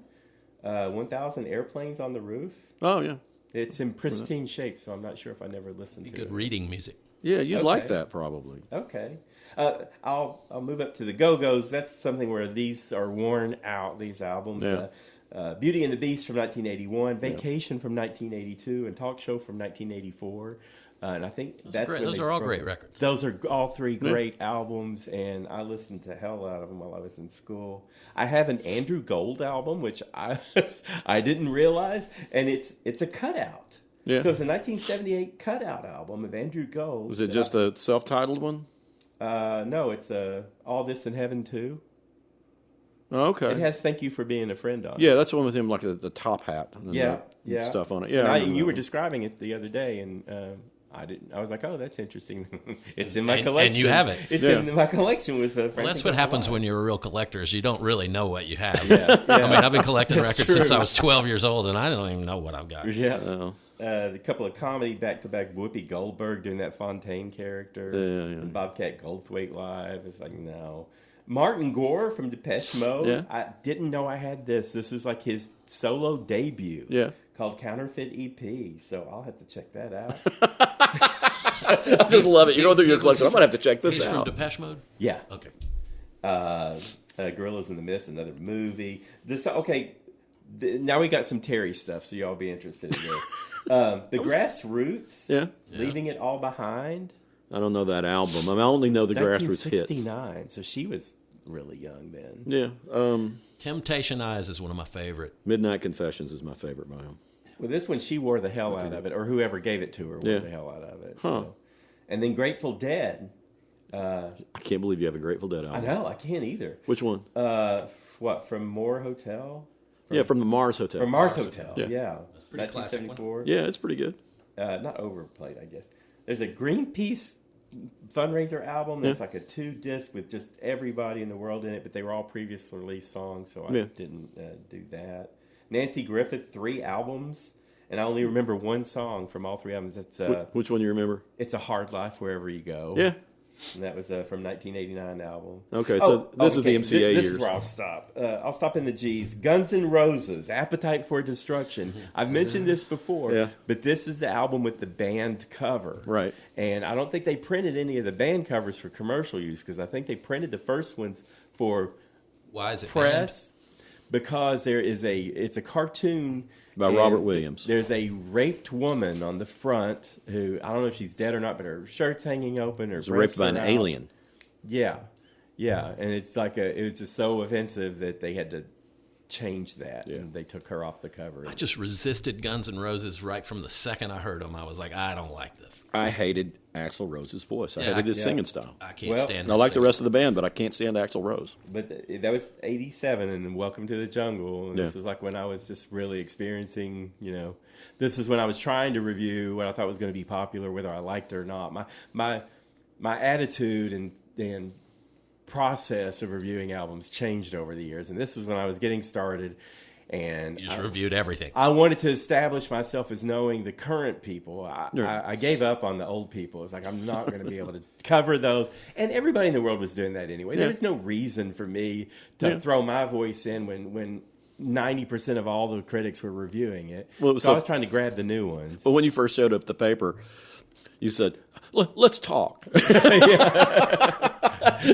1,000 Airplanes on the Roof. Oh yeah, It's in pristine shape, so I'm not sure if I never listened to Good it. reading music. yeah. You'd Okay. like that probably. Okay. I'll move up to the Go-Go's. That's something where these are worn out, these albums. Yeah. Beauty and the Beast from 1981, Vacation from 1982, and Talk Show from 1984. And I think Those are that's great. when Those they are all broke- great records. Those are all three great albums, and I listened to hell out of them while I was in school. I have an Andrew Gold album, which I I didn't realize, and it's a cutout. Yeah. So it's a 1978 cutout album of Andrew Gold. Was it that just a self-titled one? no, it's All This in Heaven Too. Oh, okay. It has Thank You for Being a Friend on it. Yeah, that's the one with him, like the top hat. And the stuff on it. Yeah, I remember You that were one. describing it the other day, and I didn't. I was like, oh, that's interesting. It's in my And collection. you have it. It's Yeah. in my collection with Frank. Well, that's what happens when you're a real collector is you don't really know what you have. Yeah. I mean, I've been collecting That's records since true. I was 12 years old, and I don't even know what I've got. Yeah. Oh. A couple of comedy back-to-back. Whoopi Goldberg doing that Fontaine character. Yeah. And Bobcat Goldthwait live. It's like, no. Martin Gore from Depeche Mode. Yeah. I didn't know I had this. This is like his solo debut. Yeah. Called Counterfeit EP. So I'll have to check that out. I just love it. You're going through your collection. I'm gonna have to check this He's from out. Depeche Mode? Yeah. Okay. Gorillas in the Mist, another movie. Now we got some Terry stuff, so y'all be interested in this. The Grassroots. Yeah. Leaving It All Behind. I don't know that album. I only know the Grassroots hits. 1969. So she was really young then. Yeah. Temptation Eyes is one of my favorite. Midnight Confessions is my favorite by him. Well, this one she wore the hell out of it, or whoever gave it to her wore Yeah. the hell out of it. Huh. So. And then Grateful Dead. I can't believe you have a Grateful Dead I album. know, I can't either. Which one? From Moore Hotel? From the Mars Hotel. From Mars Hotel, Yeah. yeah. That's a pretty classic one. 1974. Yeah, it's pretty good. Not overplayed, I guess. There's a Greenpeace fundraiser album that's like a 2-disc with just everybody in the world in it, but they were all previously released songs, so I Yeah. didn't do that. Nancy Griffith, 3 albums, and I only remember one song from all 3 albums. It's Which one you remember? It's a Hard Life Wherever You Go. Yeah. And that was from 1989 album. Okay, so this is the MCA This years. is where I'll stop. I'll stop in the G's. Guns N' Roses, Appetite for Destruction. I've mentioned this before, Yeah. but this is the album with the band cover. Right. And I don't think they printed any of the band covers for commercial use because I think they printed the first ones for Why is it press because it's a cartoon By and Robert Williams. There's a raped woman on the front who I don't know if she's dead or not, but her shirt's hanging open. Her It was raped by an breasts are out. alien. Yeah, and it's like it was just so offensive that they had to change that, Yeah. and they took her off the cover. I just resisted Guns N' Roses right from the second I heard them. I was like, I don't like this. I hated Axl Rose's voice. I Yeah, hated his yeah. singing style. I can't Well, stand I this like the thing. rest of the band, but I can't stand Axl Rose. But that was 87, and Welcome to the Jungle. And Yeah. This was like when I was just really experiencing, this is when I was trying to review what I thought was going to be popular, whether I liked it or not. My attitude and process of reviewing albums changed over the years, and this is when I was getting started. And You just reviewed everything. I wanted to establish myself as knowing the current people. I gave up on the old people. It's like, I'm not going to be able to cover those. And everybody in the world was doing that anyway. There was no reason for me to throw my voice in when 90% of all the critics were reviewing it. Well, so I was trying to grab the new ones. But when you first showed up at the paper, you said, let's talk.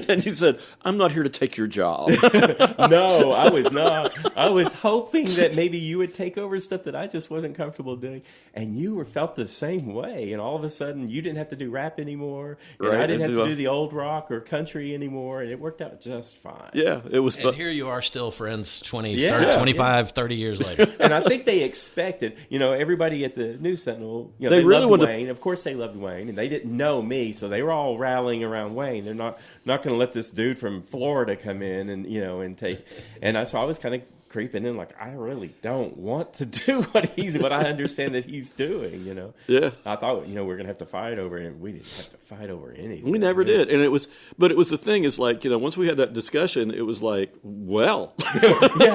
And you said, I'm not here to take your job. No, I was not. I was hoping that maybe you would take over stuff that I just wasn't comfortable doing. And you felt the same way. And all of a sudden, you didn't have to do rap anymore. And Right, I didn't have to do do the old rock or country anymore. And it worked out just fine. Yeah, it was And fun. here you are still friends 20, Yeah, 30, 25, 30 years later. And I think they expected, everybody at the News Sentinel, They they really loved wanted to- Wayne. Of course they loved Wayne. And they didn't know me. So they were all rallying around Wayne. They're not going to let this dude from Florida come in and, and take. And so I was kind of creeping in like, I really don't want to do what I understand that he's doing, Yeah. I thought, we're going to have to fight over him. We didn't have to fight over anything. We never did. And it was the thing is like, once we had that discussion, it was like, well, Yeah,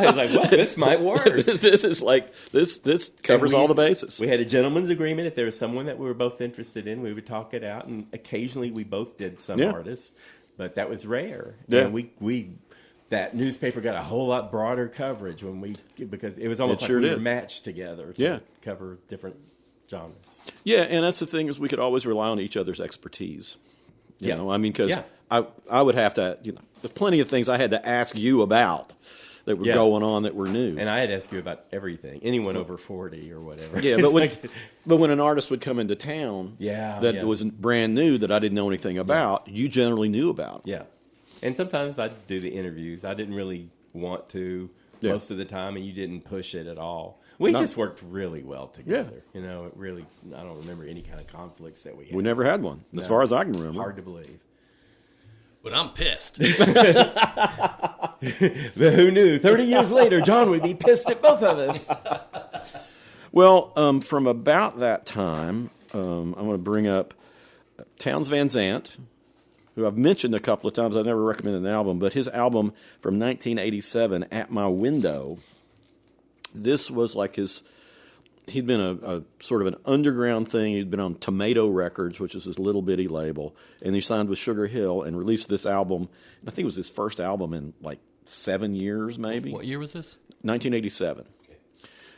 it's like, well, this might work. this is like, this covers all the bases. We had a gentleman's agreement. If there was someone that we were both interested in, we would talk it out. And occasionally we both did some artists, but that was rare. Yeah. And we that newspaper got a whole lot broader coverage because it was almost It sure we did. were matched together to cover different genres. Yeah, and that's the thing is we could always rely on each other's expertise. You know, I mean, because Yeah. I would have to, there's plenty of things I had to ask you about that were going on that were new. And I had asked you about everything, anyone over 40 or whatever. Yeah, It's but when an artist would come into town that was brand new that I didn't know anything about, you generally knew about. Yeah. And sometimes I'd do the interviews. I didn't really want to most of the time, and you didn't push it at all. We just worked really well together. It really, I don't remember any kind of conflicts that we had. We never had one, as far as I can remember. Hard to believe. But I'm pissed. But who knew? 30 years later, John would be pissed at both of us. Well, from about that time, I'm going to bring up Townes Van Zandt, who I've mentioned a couple of times. I've never recommended an album, but his album from 1987, At My Window, this was like he'd been a sort of an underground thing. He'd been on Tomato Records, which is this little bitty label, and he signed with Sugar Hill and released this album. And I think it was his first album in like 7 years, maybe. What year was this? 1987.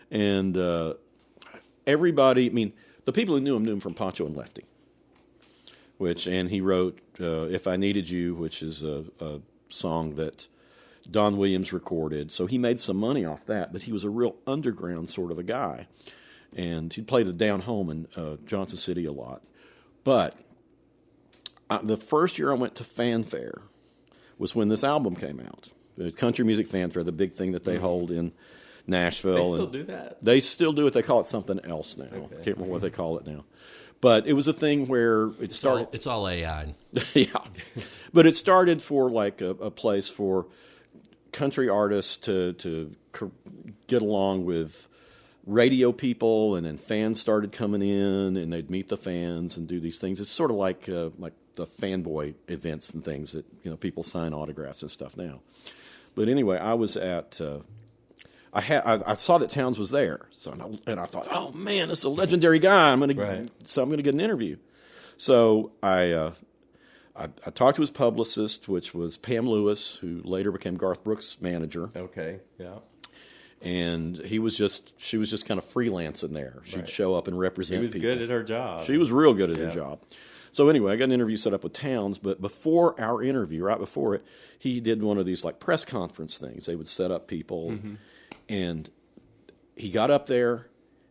And everybody, the people who knew him from Pancho and Lefty, and he wrote If I Needed You, which is a song that Don Williams recorded. So he made some money off that, but he was a real underground sort of a guy. And he'd play the Down Home in Johnson City a lot. But the first year I went to Fanfare was when this album came out. The Country Music Fanfare, the big thing that they hold in Nashville. They still do that? They still do it. They call it something else now. Okay. I can't remember what they call it now. But it was a thing where it started. It's all AI. Yeah. But it started for like a place for country artists to get along with radio people, and then fans started coming in, and they'd meet the fans and do these things. It's sort of like the fanboy events and things that people sign autographs and stuff now. But anyway, I was at. I saw that Townes was there, and I thought, oh man, this is a legendary guy. So I'm gonna get an interview. So I talked to his publicist, which was Pam Lewis, who later became Garth Brooks' manager. Okay, yeah. And she was just kind of freelancing there. She'd show up and represent. She was people. good at her job. She was real good at her job. So anyway, I got an interview set up with Townes, but before our interview, right before it, he did one of these like press conference things. They would set up people, and he got up there,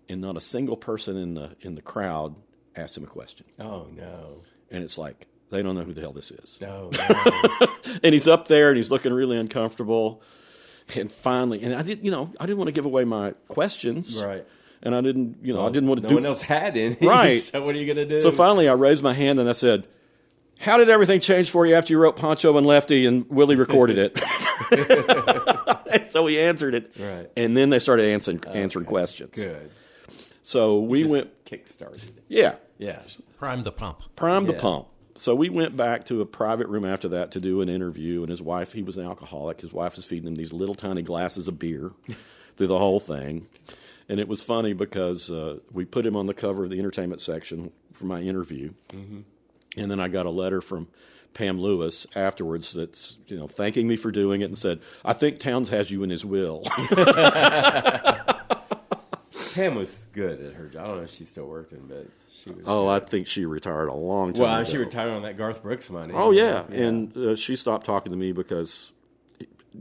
and not a single person in the crowd asked him a question. Oh no! And it's like they don't know who the hell this is. No. And he's up there, and he's looking really uncomfortable. And finally, and I didn't want to give away my questions, Right. And I didn't, I didn't want to No do. one else had any. Right. So what are you going to do? So finally, I raised my hand and I said, "How did everything change for you after you wrote Pancho and Lefty and Willie recorded it?" And so he answered it, Right. And then they started answering questions. Good. So we went, Kickstarted. yeah, Prime the pump. primed the Yeah. pump. So we went back to a private room after that to do an interview, and his wife, he was an alcoholic. His wife was feeding him these little tiny glasses of beer through the whole thing. And it was funny because we put him on the cover of the entertainment section for my interview. Mm-hmm. And then I got a letter from Pam Lewis afterwards that's, thanking me for doing it and said, I think Townes has you in his will. Pam was good at her job. I don't know if she's still working, but she was Oh, good. I think she retired a long time ago. She retired on that Garth Brooks money. Oh, yeah. And she stopped talking to me because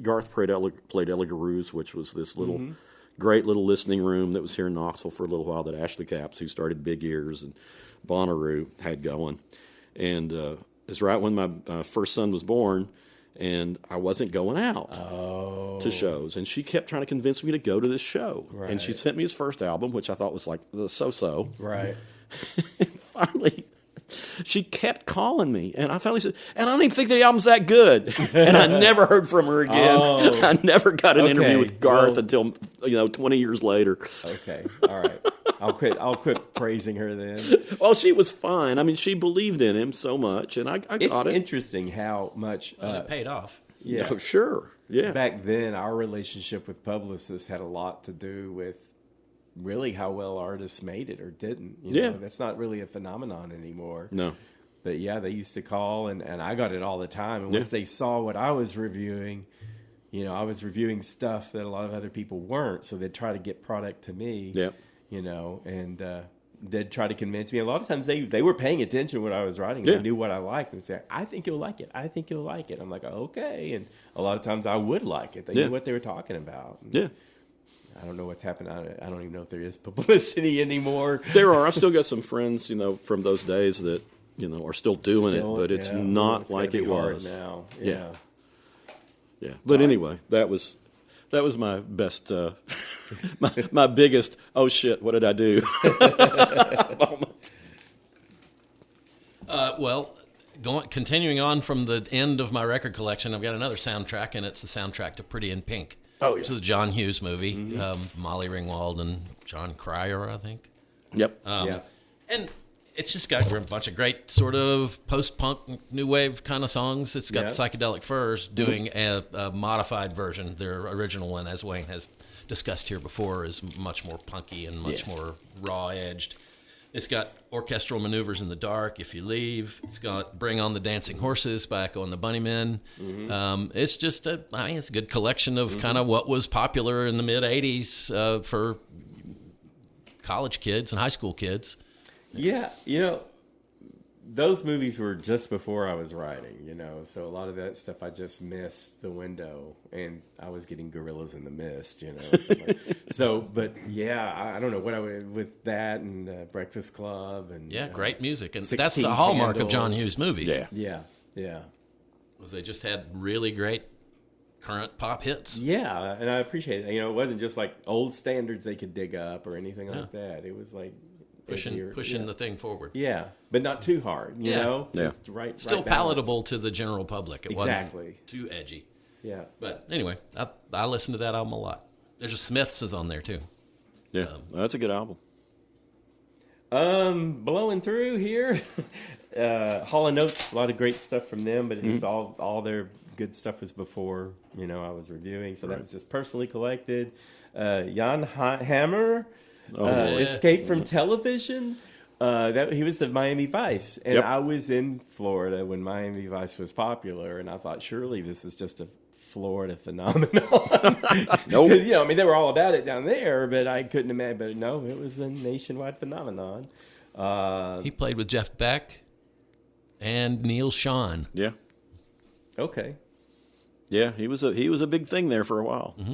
Garth played Elligaroos, which was this little great little listening room that was here in Knoxville for a little while that Ashley Capps, who started Big Ears, and Bonnaroo had going. And it's right when my first son was born, and I wasn't going out to shows. And she kept trying to convince me to go to this show. Right. And she sent me his first album, which I thought was like the so-so. Right. And finally, she kept calling me, and I finally said, and I don't even think the album's that good. And I never heard from her again. Oh. I never got an interview Okay, with Garth well- until 20 years later. Okay. All right. I'll quit praising her then. Well, she was fine. I mean, she believed in him so much, and I It's got it. interesting how much. It paid off. Yeah. Oh, sure. Yeah. Back then, our relationship with publicists had a lot to do with really how well artists made it or didn't. Yeah. That's not really a phenomenon anymore. No. But yeah, they used to call, and I got it all the time. And once they saw what I was reviewing, I was reviewing stuff that a lot of other people weren't. So they'd try to get product to me. Yeah. And they'd try to convince me. A lot of times they were paying attention to what I was writing. Yeah. They knew what I liked and say, I think you'll like it. I think you'll like it. I'm like, okay. And a lot of times I would like it. They Yeah. knew what they were talking about. Yeah. I don't know what's happened. I don't even know if there is publicity anymore. There are. I've still got some friends, from those days that, are still doing it, but it's Yeah. not It's like gotta it be hard was. now. Yeah. Yeah. But anyway, that was my best, my biggest, oh shit, what did I do? moment. Continuing on from the end of my record collection, I've got another soundtrack, and it's the soundtrack to Pretty in Pink. Oh, yeah. This is a John Hughes movie. Molly Ringwald and John Cryer, I think. Yep. Yeah. And it's just got a bunch of great sort of post-punk, new wave kind of songs. It's got Yeah. Psychedelic Furs doing a modified version. Their original one, as Wayne has discussed here before, is much more punky and much more raw-edged. It's got Orchestral Maneuvers in the Dark, If You Leave. It's got Bring on the Dancing Horses by Echo and the Bunnymen. It's just it's a good collection of kind of what was popular in the mid-'80s for college kids and high school kids. Yeah, those movies were just before I was writing, so a lot of that stuff I just missed the window, and I was getting Gorillas in the Mist, but yeah, I don't know what I would with that and Breakfast Club and Great music, and 16 that's the hallmark of Candles. John Hughes movies. Yeah. Was they just had really great current pop hits. Yeah, and I appreciate it. It wasn't just like old standards they could dig up or anything like that. It was like pushing the thing forward. Yeah, but not too hard. You know, Yeah. Just right. Still right balance. palatable to the general public. It Exactly. wasn't too edgy. Yeah. But anyway, I listen to that album a lot. There's a Smiths is on there too. Yeah, that's a good album. Blowing through here, Hall & Oates, a lot of great stuff from them, but it's all their good stuff was before I was reviewing, so that was just personally collected. Jan Hammer, Escape from Television. He was the Miami Vice, and Yep. I was in Florida when Miami Vice was popular, and I thought surely this is just a Florida phenomenon. Nope. Because they were all about it down there, but I couldn't imagine. But no, it was a nationwide phenomenon. He played with Jeff Beck and Neil Schon. Yeah, Okay. yeah, he was a big thing there for a while. Mm-hmm.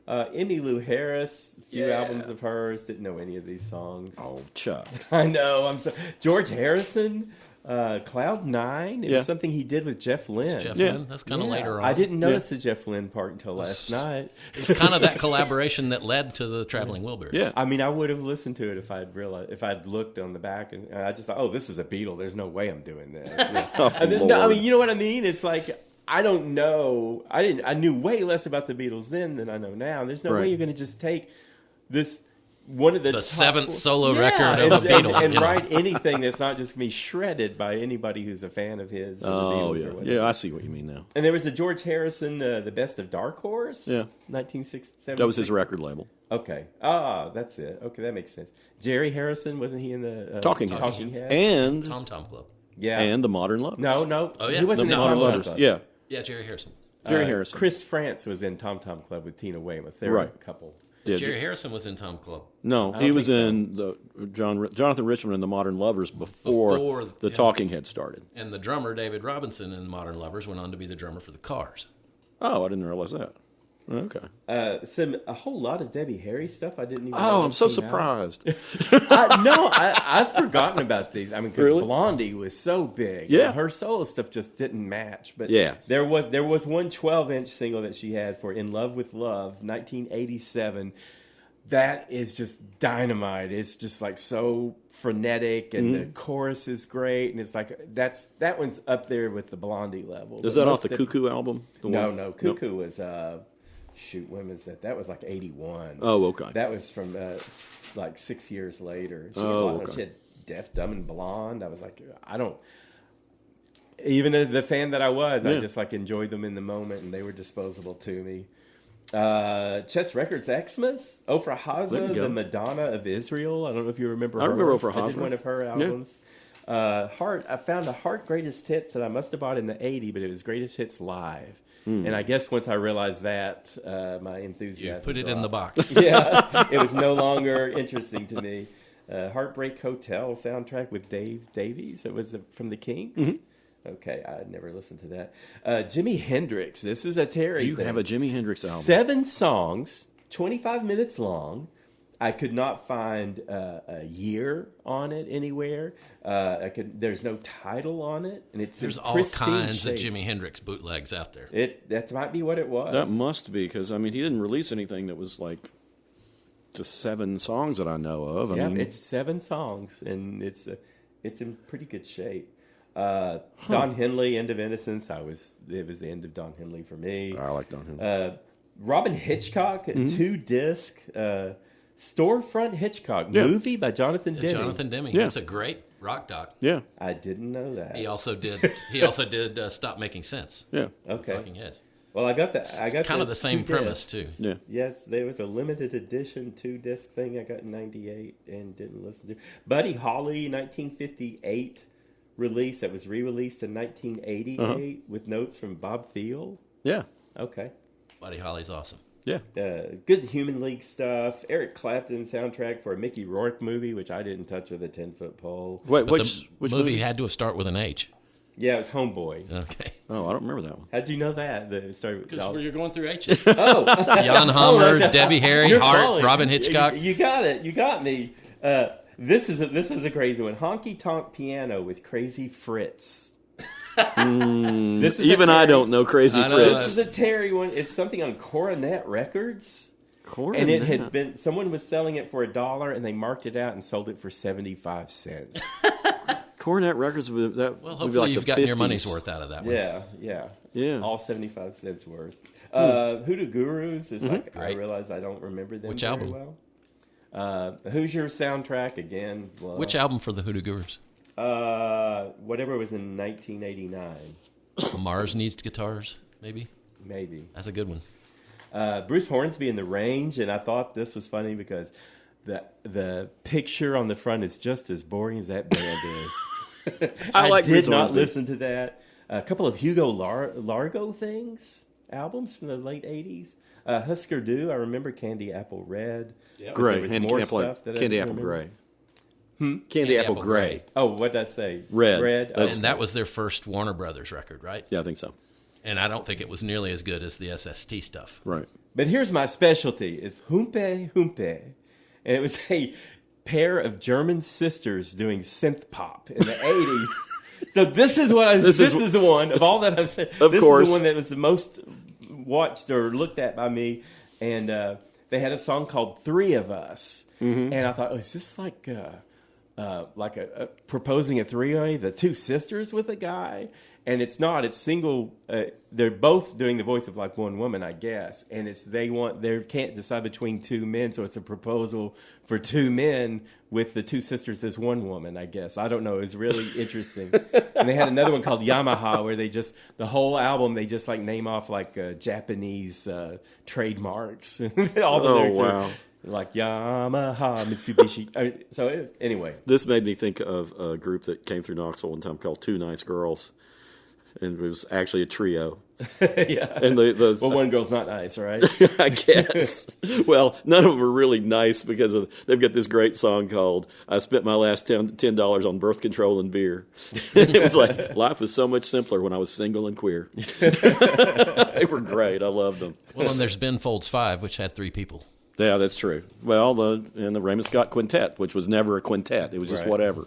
Emmylou Harris, a few albums of hers. Didn't know any of these songs. Oh, Chuck. I know. I'm so George Harrison, Cloud Nine. It was something he did with Jeff Lynne. Jeff Yeah. Lynne. That's kind of later on. I didn't notice the Jeff Lynne part until last night. It's kind of that collaboration that led to the Traveling Wilburys. Yeah. I mean, I would have listened to it if I'd realized, if I'd looked on the back, and I just thought, oh, this is a Beatle. There's no way I'm doing this. And then- no, I mean, you know what I mean? It's like, I don't know. I knew way less about the Beatles then than I know now. There's no way Right. you're going to just take this one of the seventh four. solo record of a Beatle. And write anything that's not just going to be shredded by anybody who's a fan of his. Or the Beatles yeah. or whatever. Yeah, I see what you mean now. And there was the George Harrison, The Best of Dark Horse. Yeah. 1967. That was his record label. Okay. That's it. Okay, that makes sense. Jerry Harrison, wasn't he in the Talking Heads? And Tom Club. Yeah. and the Modern Lovers. No. Oh, yeah. He wasn't The in Modern Tom Lovers. Club. Yeah. Yeah, Jerry Harrison. Jerry Harrison. Chris France was in Tom Club with Tina Weymouth. They were Right. a couple. Yeah, Jerry Harrison was in Tom Club. No, I he don't was think so. in the Jonathan Richman and the Modern Lovers before the yeah. Talking Heads started. And the drummer, David Robinson, in Modern Lovers, went on to be the drummer for the Cars. Oh, I didn't realize that. Okay. A whole lot of Debbie Harry stuff I didn't even. Oh, know I'm so came out. surprised. I've forgotten about these. I mean, because Really? Blondie was so big. Yeah. And her solo stuff just didn't match. But Yeah. there was one 12-inch single that she had for "In Love with Love," 1987. That is just dynamite. It's just like so frenetic, and the chorus is great, and it's like that one's up there with the Blondie level. Is But that off most the of- Cuckoo album? The No, one? no. Cuckoo was shoot. When was that? That was like 81. Oh, okay. That was from like 6 years later. She, Okay. She had Deaf, Dumb, and Blonde. I was like, I don't. Even as the fan that I was, I Yeah. just like enjoyed them in the moment, and they were disposable to me. Chess Records Xmas, Ofra There Haza, you go. the Madonna of Israel. I don't know if you remember. I her. remember Ofra I did Haza. one of her albums. Heart. I found a Heart Greatest Hits that I must have bought in the '80s, but it was Greatest Hits Live. And I guess once I realized that, my enthusiasm. You put it in the dropped. box. Yeah, it was no longer interesting to me. Heartbreak Hotel soundtrack with Dave Davies. It was from the Kinks. Mm-hmm. Okay, I never listened to that. Jimi Hendrix. This is a Terry. You thing. have a Jimi Hendrix album. 7 songs, 25 minutes long. I could not find a year on it anywhere. There's no title on it, and it's There's in all pristine kinds of shape. Jimi Hendrix bootlegs out there. That might be what it was. That must be, because, I mean, he didn't release anything that was like just 7 songs that I know of. I Yeah, mean, it's 7 songs, and it's in pretty good shape. Don Henley, End of Innocence. It was the end of Don Henley for me. I like Don Henley. Robin Hitchcock, Mm-hmm. 2-disc Storefront Hitchcock Yeah. movie by Jonathan Demme. Jonathan Demme. Yeah. It's a great rock doc. Yeah, I didn't know that. He also did. Stop Making Sense. yeah, Okay. Talking Heads. Well, I got that. I got Kind of the same 2-disc. premise too. yeah. Yes, there was a limited edition 2-disc thing I got in '98 and didn't listen to. Buddy Holly, 1958 release that was re-released in 1988 with notes from Bob Thiel. Yeah, Okay. Buddy Holly's awesome. yeah. Good Human League stuff. Eric Clapton soundtrack for a Mickey Rourke movie, which I didn't touch with a 10-foot pole. Wait, But which the movie had to have started with an H. Yeah, it was Homeboy. Okay. Oh, I don't remember that one. How'd you know that? That it started with Because you're going through H's. Oh, Jan Hammer, Debbie Harry, You're Hart, falling. Robin Hitchcock. You got it. You got me. This was a crazy one. Honky Tonk Piano with Crazy Fritz. This is Even I don't know Crazy I know, Fritz. This is a Terry one. It's something on Coronet Records. And it had been, someone was selling it for $1 and they marked it out and sold it for 75 cents. Cornet Records. That Well, would be hopefully like you've the gotten 50s. your money's worth out of that one. Yeah. Yeah. All 75 cents worth. Hoodoo Gurus is like, I Great. realize I don't remember them Which very album? well. Hoosier soundtrack again. Well, Which album for the Hoodoo Gurus? whatever was in 1989, Mars Needs Guitars, maybe? maybe. That's a good one. Bruce Hornsby in the Range, and I thought this was funny because the picture on the front is just as boring as that band is. I like did Bruce not Hornsby. listen to that. A couple of Hugo Largo albums from the late 80s. Husker Du, I remember Candy Apple Red. But Gray. there was Candy more Apple, stuff that I Candy didn't Apple remember. Gray. Candy Apple Gray. Oh, what did I say? Red. Red. That's- Oh, And that was their first Warner Brothers record, right? Yeah, I think so. And I don't think it was nearly as good as the SST stuff. Right. But here's my specialty. It's Humpe Humpe. And it was a pair of German sisters doing synth pop in the 80s. So this is what this is the one of all that I've said. Of this course. is the one that was the most watched or looked at by me. And they had a song called 3 of Us. And I thought, oh, is this like like a proposing a three-way, the two sisters with a guy. And it's single. They're both doing the voice of like one woman, I guess. And they can't decide between two men. So it's a proposal for two men with the two sisters as one woman, I guess. I don't know. It was really interesting. And they had another one called Yamaha where the whole album, they just like name off like Japanese trademarks. All the lyrics are like Yamaha, Mitsubishi. So anyway. This made me think of a group that came through Knoxville one time called Two Nice Girls. And it was actually a trio. Yeah. And well, one girl's not nice, right? I guess. Well, none of them are really nice because they've got this great song called "I Spent My Last $10 on Birth Control and Beer." It was like life was so much simpler when I was single and queer. They were great. I loved them. Well, and there's Ben Folds 5, which had 3 people. Yeah, that's true. Well, the Raymond Scott Quintet, which was never a quintet. It was just whatever.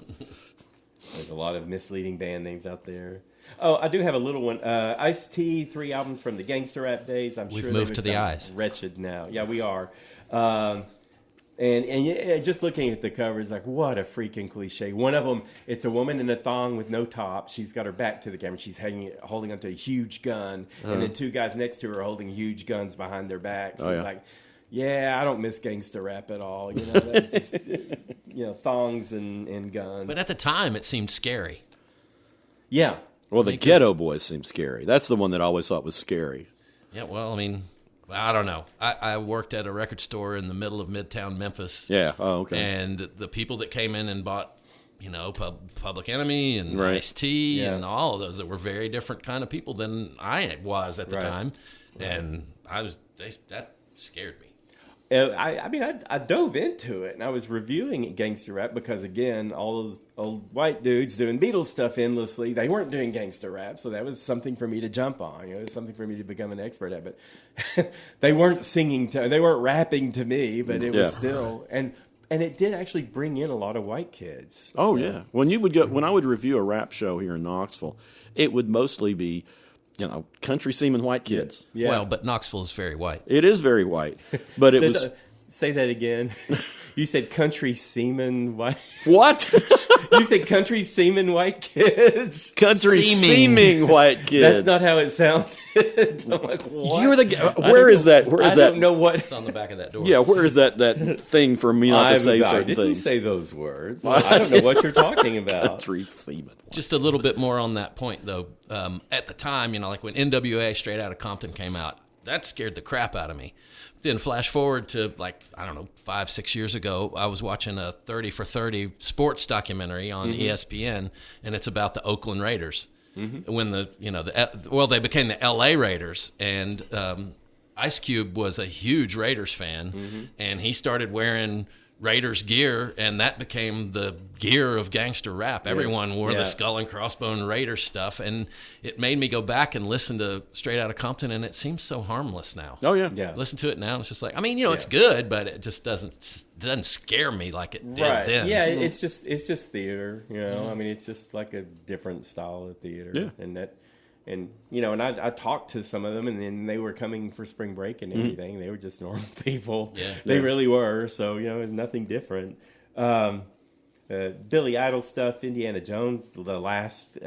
There's a lot of misleading band names out there. Oh, I do have a little one. Ice-T, 3 albums from the gangster rap days. We've moved to the eyes. Wretched now. Yeah, we are. And just looking at the covers, like, what a freaking cliche. One of them, it's a woman in a thong with no top. She's got her back to the camera. She's holding onto a huge gun. And then 2 guys next to her are holding huge guns behind their backs. It's like, yeah, I don't miss gangster rap at all. You know, that's just, thongs and guns. But at the time, it seemed scary. Yeah. Well, the Ghetto Boys seem scary. That's the one that I always thought was scary. Yeah, well, I mean, I don't know. I worked at a record store in the middle of Midtown Memphis. Yeah, oh, okay. And the people that came in and bought, Public Enemy and Ice-T and all of those that were very different kind of people than I was at the time. And that scared me. I dove into it, and I was reviewing gangster rap because, again, all those old white dudes doing Beatles stuff endlessly, they weren't doing gangster rap, so that was something for me to jump on. It was something for me to become an expert at. But they weren't they weren't rapping to me, but it was still and it did actually bring in a lot of white kids. Oh, yeah. When I would review a rap show here in Knoxville, it would mostly be country seeming white kids. Yeah. Well, but Knoxville is very white. It is very white, but it was. Say that again. You said country seaman white. What? You said country seaman white kids. Country seeming white kids. That's not how it sounded. I'm like, what? You're the. Where is that? Where is that? I don't know what. It's on the back of that door. Yeah, where is that thing for me not to say certain things? I didn't say those words. I don't know what you're talking about. Country seaman. Just a little bit more on that point, though. At the time, like when NWA Straight Outta Compton came out, that scared the crap out of me. Then flash forward to 5-6 years ago, I was watching a 30 for 30 sports documentary on ESPN, and it's about the Oakland Raiders. When they became the LA Raiders, and Ice Cube was a huge Raiders fan, and he started wearing Raiders gear, and that became the gear of gangster rap. Everyone wore the skull and crossbone Raiders stuff, and it made me go back and listen to Straight Outta Compton, and it seems so harmless now. Oh yeah. Listen to it now, and it's just like, it's good, but it just doesn't scare me like it did then. Yeah, it's just theater. I mean, it's just like a different style of theater. Yeah. And I talked to some of them, and then they were coming for spring break and everything. They were just normal people. Yeah. They really were. So, it was nothing different. Billy Idol stuff, Indiana Jones, the last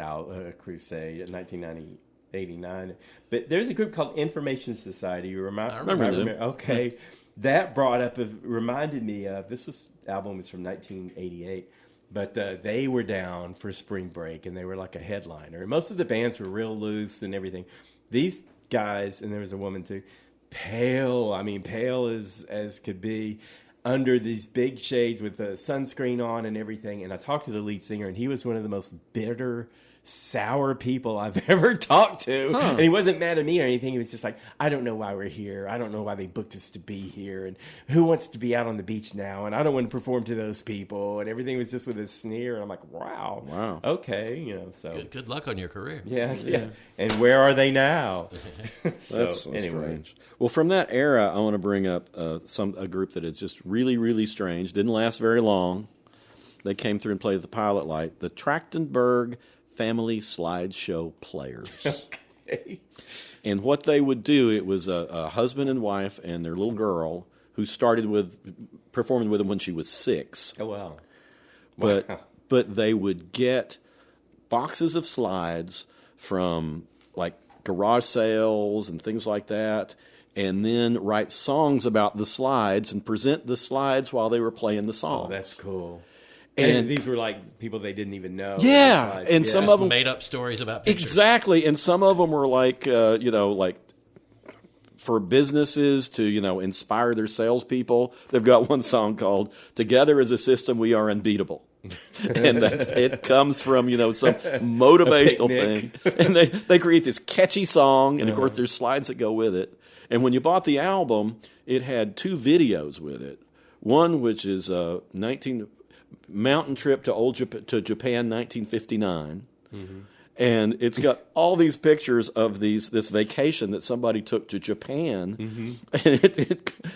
crusade in 1989. But there's a group called Information Society. You remember them? Okay. That reminded me of, this album is from 1988. But they were down for spring break, and they were like a headliner. Most of the bands were real loose and everything. These guys, and there was a woman too, pale as could be, under these big shades with the sunscreen on and everything. And I talked to the lead singer, and he was one of the most bitter, sour people I've ever talked to. And he wasn't mad at me or anything. He was just like, I don't know why we're here. I don't know why they booked us to be here. And who wants to be out on the beach now? And I don't want to perform to those people. And everything was just with a sneer. And I'm like, wow. Okay. So good luck on your career. Yeah. And where are they now? That's so strange. Well, from that era, I want to bring up a group that is just really, really strange. Didn't last very long. They came through and played the Pilot Light. The Trachtenberg Family Slideshow Players. Okay. And what they would do, it was a husband and wife and their little girl who started performing with them when she was 6. Oh, wow. but they would get boxes of slides from like garage sales and things like that, and then write songs about the slides and present the slides while they were playing the songs. Oh, that's cool. And these were like people they didn't even know. Yeah, and some of them made up stories about pictures. Exactly, and some of them were like, like for businesses to, inspire their salespeople. They've got one song called "Together as a System, We Are Unbeatable," and it comes from some motivational thing. And they create this catchy song, and of course there's slides that go with it. And when you bought the album, it had 2 videos with it. One which is 19. Mountain Trip to Japan, 1959, and it's got all these pictures of this vacation that somebody took to Japan, and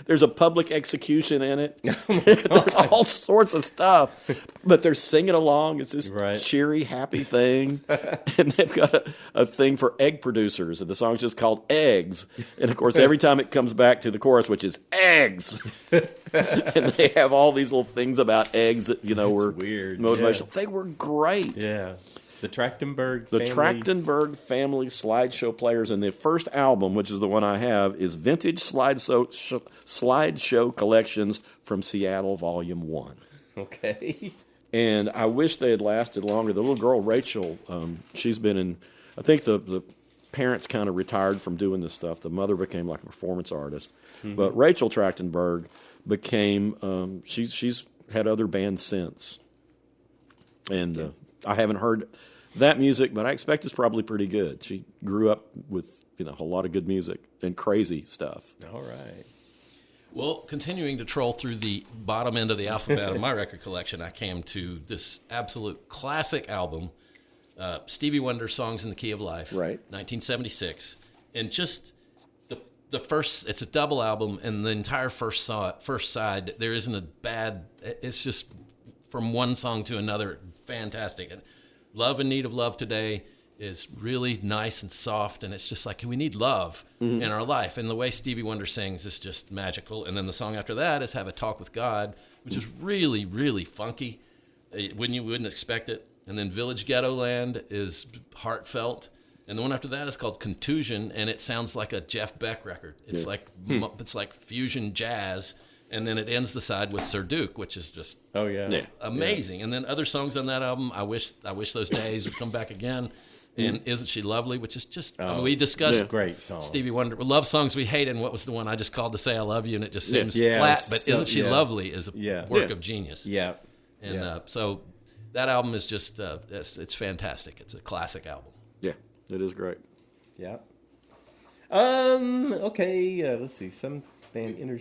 there's a public execution in it. There's all sorts of stuff, but they're singing along. It's this cheery, happy thing, and they've got a thing for egg producers, and the song's just called "Eggs." And of course, every time it comes back to the chorus, which is "eggs." And they have all these little things about eggs that were weird, motivational. Yeah. They were great. Yeah, the Trachtenberg family slideshow players, and the first album, which is the one I have, is Vintage Slideshow Collections from Seattle, Volume 1. Okay. And I wish they had lasted longer. The little girl Rachel, she's been in. I think the parents kind of retired from doing this stuff. The mother became like a performance artist, but Rachel Trachtenberg became she's had other bands since, and I haven't heard that music, but I expect it's probably pretty good. She grew up with a whole lot of good music and crazy stuff. All right. Well, continuing to troll through the bottom end of the alphabet of my record collection, I came to this absolute classic album, Stevie Wonder, Songs in the Key of Life, right, 1976, and just the first, it's a double album, and the entire first side, there isn't a bad, it's just from one song to another, fantastic. And Love in Need of Love Today is really nice and soft, and it's just like, we need love in our life. And the way Stevie Wonder sings is just magical. And then the song after that is Have a Talk with God, which is really, really funky. You wouldn't expect it. And then Village Ghetto Land is heartfelt. And the one after that is called Contusion, and it sounds like a Jeff Beck record. It's it's like fusion jazz, and then it ends the side with Sir Duke, which is just amazing. And then other songs on that album, I wish those days would come back again. And Isn't She Lovely, which is just we discussed great song. Stevie Wonder love songs we hate, and what was the one I just called to say I love you, and it just seems flat. But Isn't She Lovely is a work of genius. Yeah, and so that album is just it's fantastic. It's a classic album. Yeah. It is great. Yeah. Okay. Let's see. Some band, Inner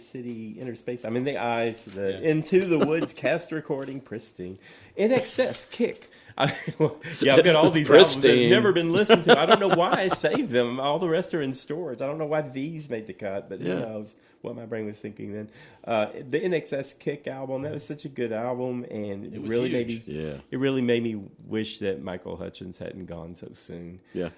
Space. I'm in the Eyes. Into the Woods. Cast recording. Pristine. In Excess. Kick. I've got all these albums that have never been listened to. I don't know why I saved them. All the rest are in storage. I don't know why these made the cut, but who knows what my brain was thinking then. The INXS Kick album, that was such a good album, and it really made me wish that Michael Hutchence hadn't gone so soon. Yeah.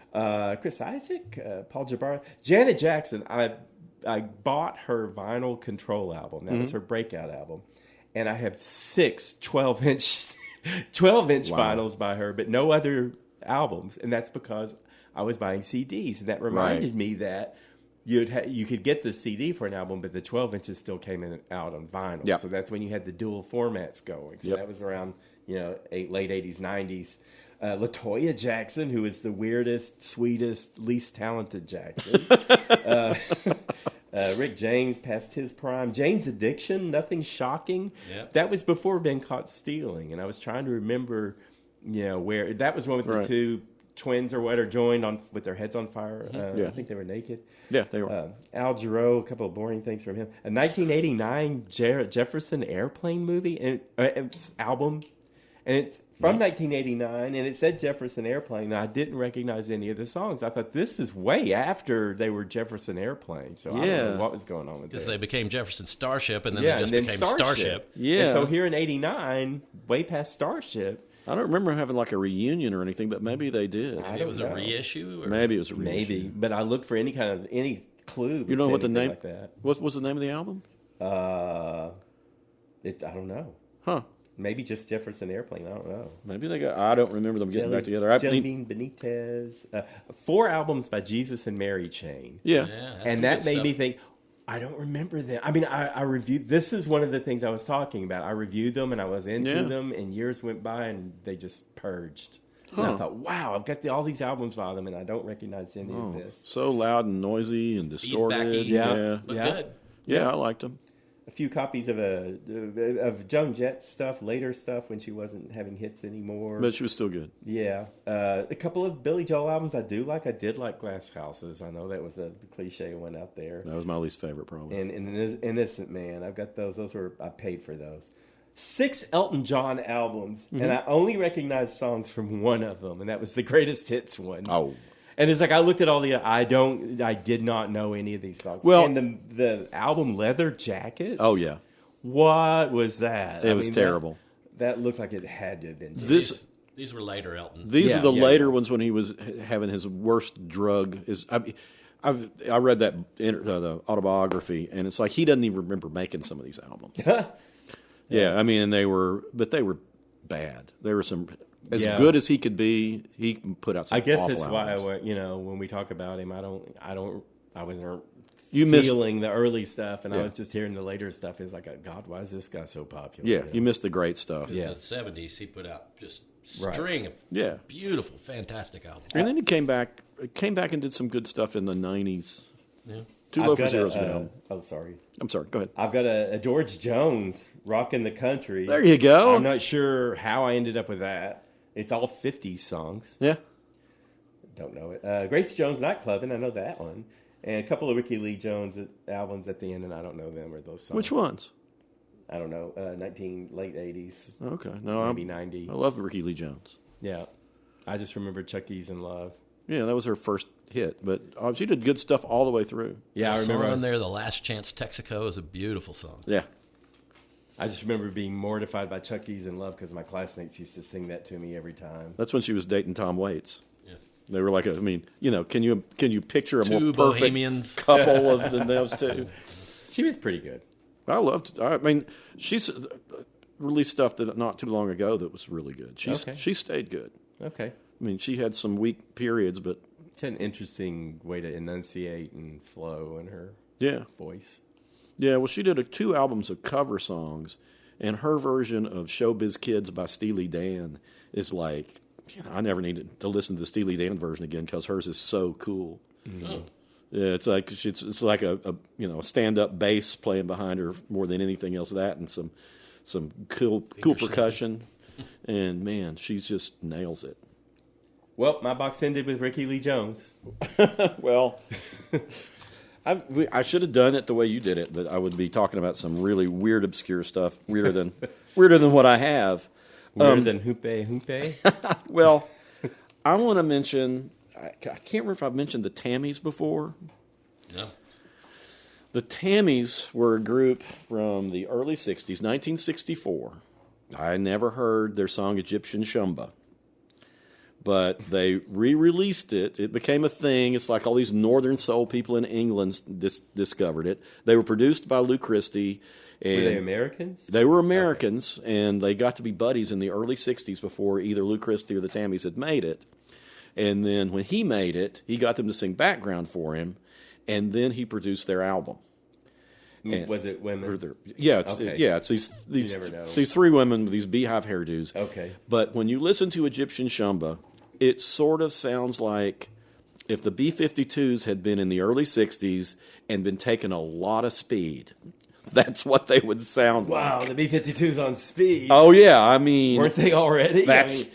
Chris Isaak, Paul Jabara, Janet Jackson. I bought her Vinyl Control album. That was her breakout album, and I have 6 12-inch vinyls by her, but no other albums, and that's because I was buying CDs, and that reminded me that you could get the CD for an album, but the 12 inches still came out on vinyl. Yep. So that's when you had the dual formats going. So that was around late 80s, 90s. LaToya Jackson, who is the weirdest, sweetest, least talented Jackson. Rick James past his prime. Jane's Addiction, Nothing Shocking. Yep. That was before Been Caught Stealing, and I was trying to remember, where that was one with the two twins or what are joined on with their heads on fire. I think they were naked. Yeah, they were. Al Jarreau, a couple of boring things from him. A 1989 Jefferson Airplane movie and album, and it's from 1989, and it said Jefferson Airplane, and I didn't recognize any of the songs. I thought, this is way after they were Jefferson Airplane, so I don't know what was going on with that. Because they became Jefferson Starship, and then they just became Starship. Yeah. And so here in 89, way past Starship, I don't remember having like a reunion or anything, but maybe they did. Maybe it was a reissue? Or? Maybe it was a reissue. Maybe, but I looked for any clue. You know what the name? Like that. What was the name of the album? I don't know. Huh. Maybe just Jefferson Airplane. I don't know. Maybe they got. I don't remember them getting back together. Jelly Bean Benitez. 4 albums by Jesus and Mary Chain. Yeah. And that made me think, I don't remember them. I mean, I reviewed. This is one of the things I was talking about. I reviewed them and I was into them, and years went by and they just purged. And I thought, wow, I've got all these albums by them, and I don't recognize any of this. So loud and noisy and distorted. Feedbacky, but good. Yeah, I liked them. A few copies of Joan Jett's stuff, later stuff when she wasn't having hits anymore. But she was still good. Yeah. A couple of Billy Joel albums I do like. I did like Glass Houses. I know that was a cliche one out there. That was my least favorite, probably. And Innocent Man. I've got those. I paid for those. 6 Elton John albums, and I only recognized songs from one of them, and that was the Greatest Hits one. Oh. And it's like I looked at all the I did not know any of these songs. Well, and the album Leather Jackets. Oh yeah, what was that? It was terrible. That looked like it had to have been. These were later Elton. These are the later ones when he was having his worst drug. I read that the autobiography, and it's like he doesn't even remember making some of these albums. Yeah, I mean, they were bad. There were some good as he could be. He put out some. I guess awful that's albums. why when we talk about him, I wasn't You missed feeling the early stuff, and I was just hearing the later stuff. It's like, God, why is this guy so popular? Yeah, you missed the great stuff. In the 70s, he put out just string of beautiful, fantastic albums. And then he came back and did some good stuff in the 90s. Yeah. Too Low for Zero's good album. Oh, sorry. I'm sorry. Go ahead. I've got a George Jones, Rockin' the Country. There you go. I'm not sure how I ended up with that. It's all 50s songs. Yeah. Don't know it. Grace Jones Nightclubbing, I know that one. And a couple of Ricky Lee Jones albums at the end, and I don't know them or those songs. Which ones? I don't know. Late 80s. Okay. No, maybe 90. I love Ricky Lee Jones. Yeah. I just remember Chuck E's in Love. Yeah, that was her first hit, but she did good stuff all the way through. Yeah, I remember. On there, The Last Chance Texaco is a beautiful song. Yeah. I just remember being mortified by Chuck E's in Love because my classmates used to sing that to me every time. That's when she was dating Tom Waits. Yeah. They were like, can you picture a more perfect Bohemians. couple of those two? She was pretty good. She's released stuff that not too long ago that was really good. She stayed good. Okay. I mean, she had some weak periods, but she had an interesting way to enunciate and flow in her voice. Yeah, well, she did 2 albums of cover songs, and her version of Showbiz Kids by Steely Dan is like, I never need to listen to the Steely Dan version again because hers is so cool. Mm-hmm. Yeah, it's like a stand-up bass playing behind her more than anything else. That and some cool percussion, and man, she just nails it. Well, my box ended with Ricky Lee Jones. Well, I should have done it the way you did it, but I would be talking about some really weird, obscure stuff, weirder than what I have. Weirder than Hoope. Well, I want to mention. I can't remember if I've mentioned the Tammies before. No. The Tammies were a group from the early '60s, 1964. I never heard their song "Egyptian Shumba." But they re-released it. It became a thing. It's like all these Northern Soul people in England discovered it. They were produced by Lou Christie. And were they Americans? They were Americans, and they got to be buddies in the early 60s before either Lou Christie or the Tammies had made it. And then when he made it, he got them to sing background for him, and then he produced their album. And was it women? It's these 3 women with these beehive hairdos. Okay. But when you listen to Egyptian Shumba, it sort of sounds like if the B-52s had been in the early 60s and been taking a lot of speed. That's what they would sound like. Wow, the B-52s on speed. Oh, yeah, I mean... Weren't they already? That's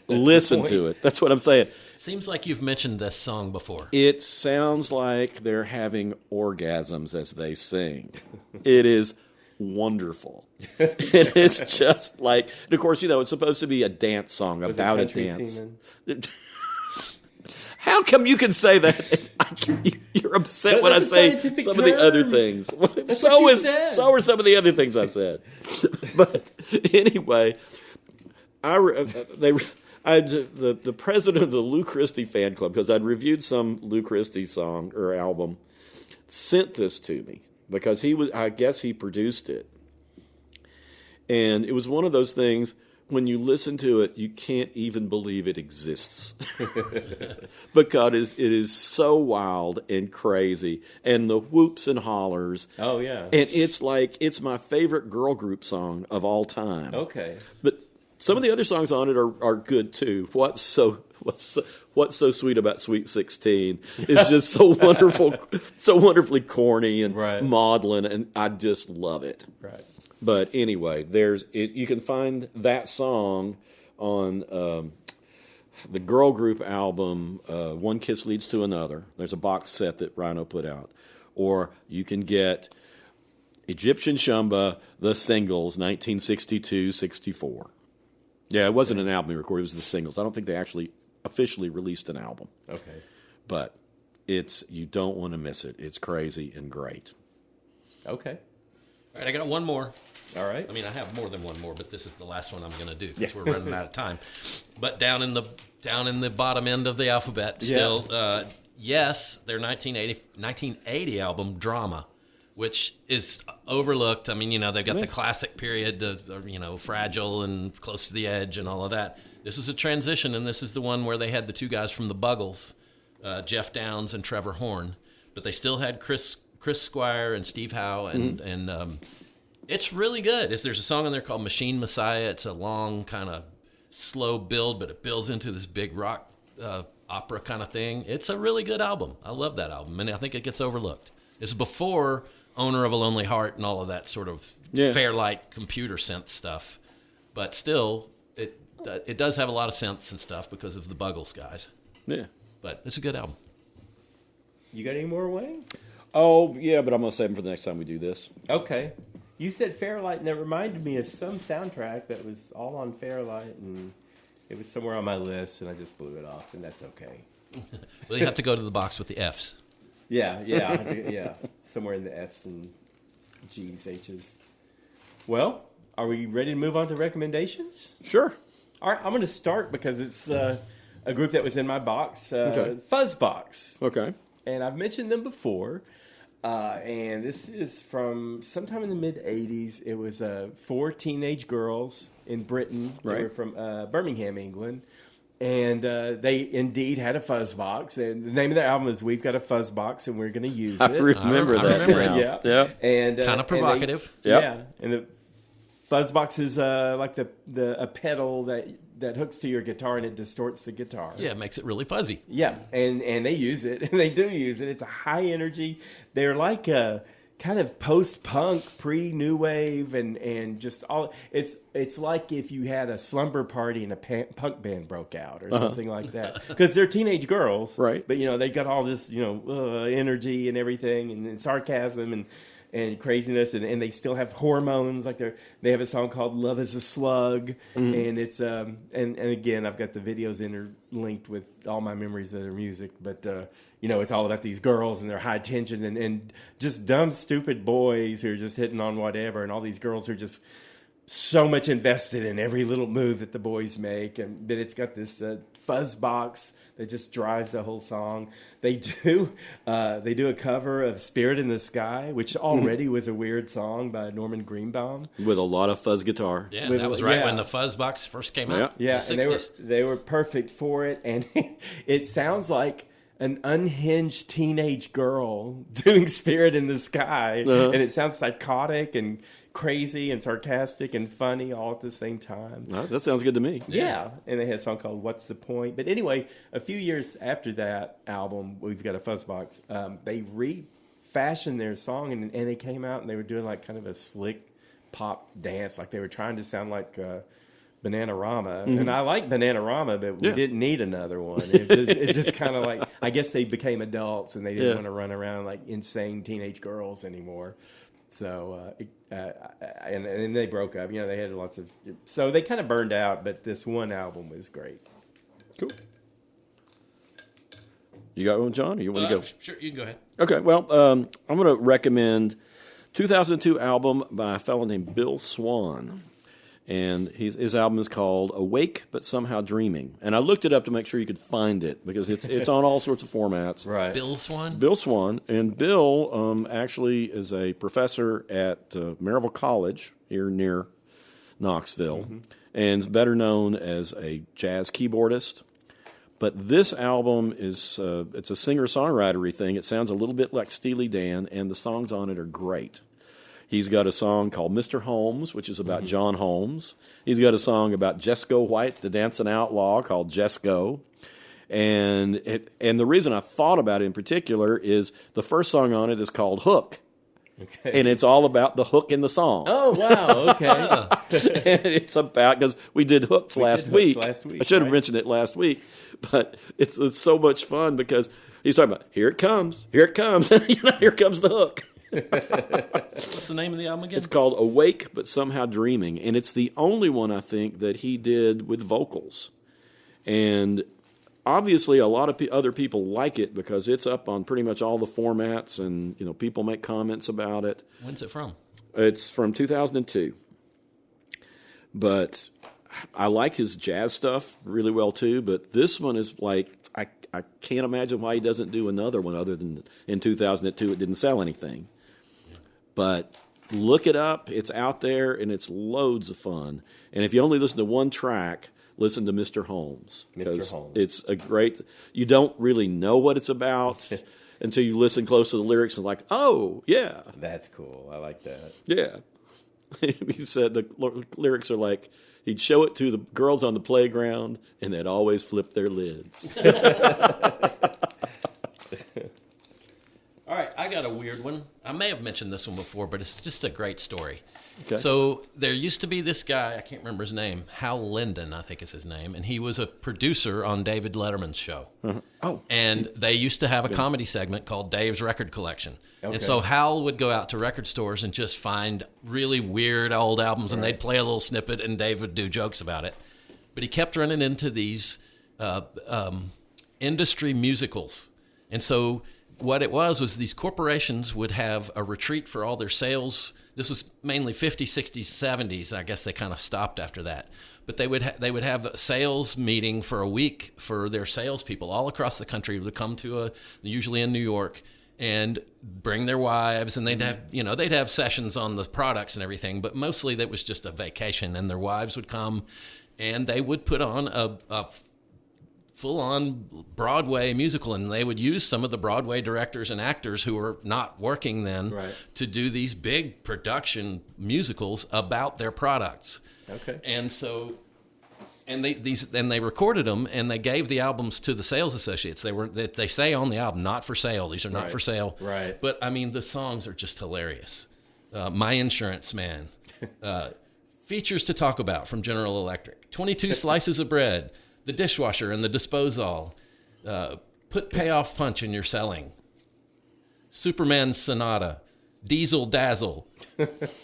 listen to it. That's what I'm saying. Seems like you've mentioned this song before. It sounds like they're having orgasms as they sing. It is wonderful. It is just like... And of course, it's supposed to be a dance song about a dance. How come you can say that? You're upset when I say some of the other things. So are some of the other things I said. But anyway, the president of the Lou Christie fan club, because I'd reviewed some Lou Christie song or album, sent this to me because I guess he produced it. And it was one of those things, when you listen to it, you can't even believe it exists. Because it is so wild and crazy. And the whoops and hollers. Oh, yeah. And it's my favorite girl group song of all time. Okay. But some of the other songs on it are good too. What's so sweet about Sweet 16 is just so wonderful, so wonderfully corny and maudlin, and I just love it. Right. But anyway, you can find that song on the girl group album, One Kiss Leads to Another. There's a box set that Rhino put out. Or you can get Egyptian Shumba, the singles, 1962-64. Yeah, it wasn't an album he recorded, it was the singles. I don't think they actually officially released an album. Okay. But you don't want to miss it. It's crazy and great. Okay. All right, I got one more. All right. I mean, I have more than one more, but this is the last one I'm going to do because we're running out of time. But down in the bottom end of the alphabet, still, Yes, their 1980 album Drama, which is overlooked. I mean, they've got the classic period, Fragile and Close to the Edge and all of that. This was a transition, and this is the one where they had the two guys from the Buggles, Jeff Downs and Trevor Horn, but they still had Chris Squire and Steve Howe, and it's really good. There's a song on there called Machine Messiah. It's a long kind of slow build, but it builds into this big rock opera kind of thing. It's a really good album. I love that album, and I think it gets overlooked. It's before Owner of a Lonely Heart and all of that sort of Fairlight computer synth stuff, but still, it does have a lot of synths and stuff because of the Buggles guys. Yeah. But it's a good album. You got any more, Wayne? Oh, yeah, but I'm going to save them for the next time we do this. Okay. You said Fairlight, and that reminded me of some soundtrack that was all on Fairlight, and it was somewhere on my list, and I just blew it off, and that's okay. Well, you have to go to the box with the Fs. Yeah. Somewhere in the Fs and Gs, Hs. Well, are we ready to move on to recommendations? Sure. All right, I'm going to start because it's a group that was in my box, Fuzzbox. Okay. And I've mentioned them before. And this is from sometime in the mid-'80s. It was 4 teenage girls in Britain. They were from Birmingham, England. And they indeed had a Fuzzbox. And the name of their album is We've Got a Fuzzbox, and we're going to use it. I remember that. Yeah. And kind of provocative. And the Fuzzbox is like a pedal that hooks to your guitar, and it distorts the guitar. Yeah, it makes it really fuzzy. Yeah, and they use it, and they do use it. It's a high energy. They're like a kind of post-punk, pre-new wave, and just all. It's like if you had a slumber party and a punk band broke out or something like that. Because they're teenage girls, right? But they got all this energy and everything, and sarcasm and craziness, and they still have hormones. Like they have a song called "Love Is a Slug," and it's and again, I've got the videos interlinked with all my memories of their music. But it's all about these girls and their high tension and just dumb, stupid boys who are just hitting on whatever, and all these girls who are just so much invested in every little move that the boys make. But it's got this fuzz box that just drives the whole song. They do a cover of "Spirit in the Sky," which already was a weird song by Norman Greenbaum with a lot of fuzz guitar. Yeah, that was when the Fuzzbox first came out. Yeah, and they were perfect for it, and it sounds like an unhinged teenage girl doing "Spirit in the Sky," and it sounds psychotic and crazy and sarcastic and funny all at the same time. That sounds good to me. Yeah, and they had a song called "What's the Point?" But anyway, a few years after that album, We've Got a Fuzzbox, they refashioned their song, and they came out and they were doing like kind of a slick pop dance, like they were trying to sound like Bananarama. And I like Bananarama, but we didn't need another one. It just kind of like, I guess they became adults and they didn't want to run around like insane teenage girls anymore. So, and they broke up. They had lots of... So they kind of burned out, but this one album was great. Cool. You got one, John, or you want to go? Sure, you can go ahead. Okay, well, I'm going to recommend 2002 album by a fellow named Bill Swan. And his album is called Awake But Somehow Dreaming. And I looked it up to make sure you could find it because it's on all sorts of formats. Right. Bill Swan? Bill Swan. And Bill actually is a professor at Maryville College here near Knoxville, and is better known as a jazz keyboardist. But this album is it's a singer-songwritery thing. It sounds a little bit like Steely Dan, and the songs on it are great. He's got a song called Mr. Holmes, which is about John Holmes. He's got a song about Jesco White, the dancing outlaw, called Jesco. And the reason I thought about it in particular is the first song on it is called Hook. Okay. And it's all about the hook in the song. Oh, wow. Okay. And it's about, because we did Hooks last week. last week, I should have right? mentioned it last week, but it's so much fun because he's talking about, here it comes, here comes the hook. What's the name of the album again? It's called Awake But Somehow Dreaming, and it's the only one, I think, that he did with vocals. And obviously, a lot of other people like it because it's up on pretty much all the formats, and people make comments about it. When's it from? It's from 2002. But I like his jazz stuff really well too. But this one is like I can't imagine why he doesn't do another one other than in 2002 it didn't sell anything. But look it up. It's out there, and it's loads of fun. And if you only listen to one track, listen to Mr. Holmes. Mr. Holmes. It's a great... You don't really know what it's about until you listen close to the lyrics and like, oh, yeah. That's cool. I like that. Yeah. He said the lyrics are like, he'd show it to the girls on the playground, and they'd always flip their lids. All right, I got a weird one. I may have mentioned this one before, but it's just a great story. Okay. So there used to be this guy, I can't remember his name, Hal Linden, I think is his name, and he was a producer on David Letterman's show. Oh. And they used to have a comedy segment called Dave's Record Collection. Okay. And so Hal would go out to record stores and just find really weird old albums, and they'd play a little snippet, and Dave would do jokes about it. But he kept running into these industry musicals. And so what it was these corporations would have a retreat for all their sales. This was mainly 50s, 60s, 70s. I guess they kind of stopped after that. But they would have a sales meeting for a week for their salespeople all across the country. Would come to usually in New York, and bring their wives, and they'd have sessions on the products and everything. But mostly that was just a vacation, and their wives would come, and they would put on a full-on Broadway musical, and they would use some of the Broadway directors and actors who were not working then to do these big production musicals about their products. Okay. And so, they recorded them, and they gave the albums to the sales associates. They say on the album, not for sale. These are not for sale. Right. But I mean, the songs are just hilarious. My Insurance Man, Features to Talk About from General Electric, 22 Slices of Bread, The Dishwasher and the Disposal, Put Payoff Punch in Your Selling, Superman Sonata, Diesel Dazzle.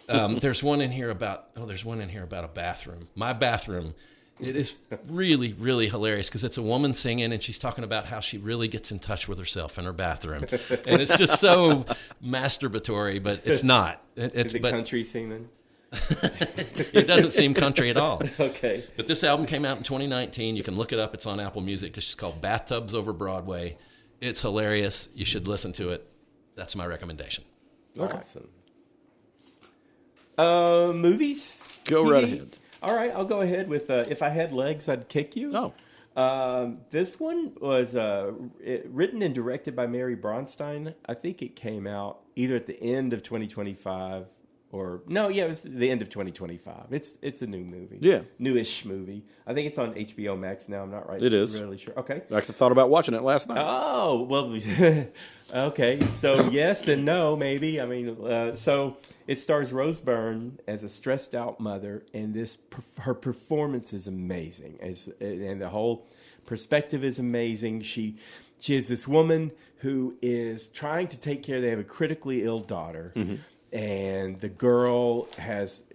There's one in here about a bathroom. My Bathroom. It is really, really hilarious because it's a woman singing, and she's talking about how she really gets in touch with herself in her bathroom. And it's just so masturbatory, but it's not. Is it country singing? It doesn't seem country at all. Okay. But this album came out in 2019. You can look it up. It's on Apple Music. It's called Bathtubs Over Broadway. It's hilarious. You should listen to it. That's my recommendation. Awesome. Movies? Go TV? right ahead. All right, I'll go ahead with If I Had Legs, I'd Kick You. Oh. This one was written and directed by Mary Bronstein. I think it came out either at the end of 2025 it was the end of 2025. It's a new movie. Yeah. Newish movie. I think it's on HBO Max now. I'm not It is. really sure. Okay. I actually thought about watching it last night. Oh, well, okay. So yes and no, maybe. I mean, so it stars Rose Byrne as a stressed out mother, and her performance is amazing. And the whole perspective is amazing. She is this woman who is trying to take care. They have a critically ill daughter. Mm-hmm. And the girl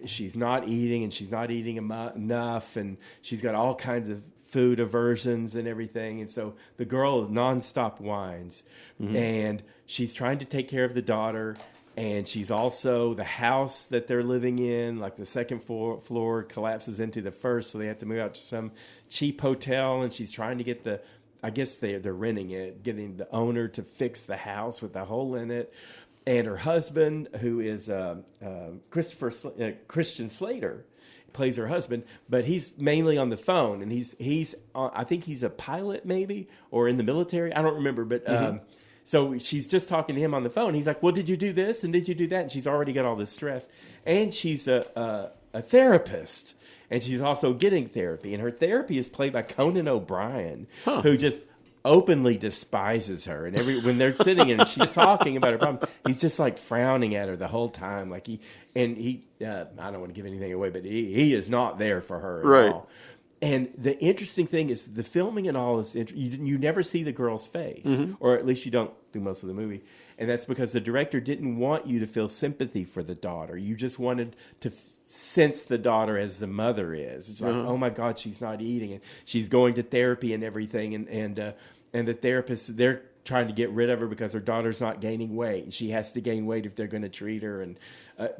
she's not eating, and she's not eating enough, and she's got all kinds of food aversions and everything. And so the girl nonstop whines, and she's trying to take care of the daughter. And she's also, the house that they're living in, like the second floor collapses into the first, so they have to move out to some cheap hotel. And she's trying to get I guess they're renting it, getting the owner to fix the house with a hole in it. And her husband, who is Christian Slater, plays her husband, but he's mainly on the phone, and he's I think he's a pilot maybe, or in the military. I don't remember, but so she's just talking to him on the phone. He's like, well, did you do this and did you do that? And she's already got all this stress, and she's a therapist, and she's also getting therapy, and her therapy is played by Conan O'Brien, who just openly despises her, and when they're sitting and she's talking about her problem, he's just like frowning at her the whole time, like he I don't want to give anything away, but he is not there for her at all. And the interesting thing is the filming and all is you never see the girl's face, or at least you don't through most of the movie, and that's because the director didn't want you to feel sympathy for the daughter. You just wanted to sense the daughter as the mother is. It's like, oh my God, she's not eating, and she's going to therapy and everything, and the therapist, they're trying to get rid of her because her daughter's not gaining weight, and she has to gain weight if they're going to treat her, and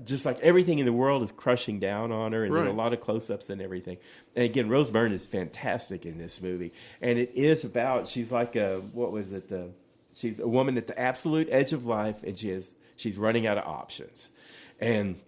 just like everything in the world is crushing down on her, and there are a lot of close-ups and everything. And again, Rose Byrne is fantastic in this movie, and it is about, she's like she's a woman at the absolute edge of life, and she's running out of options. And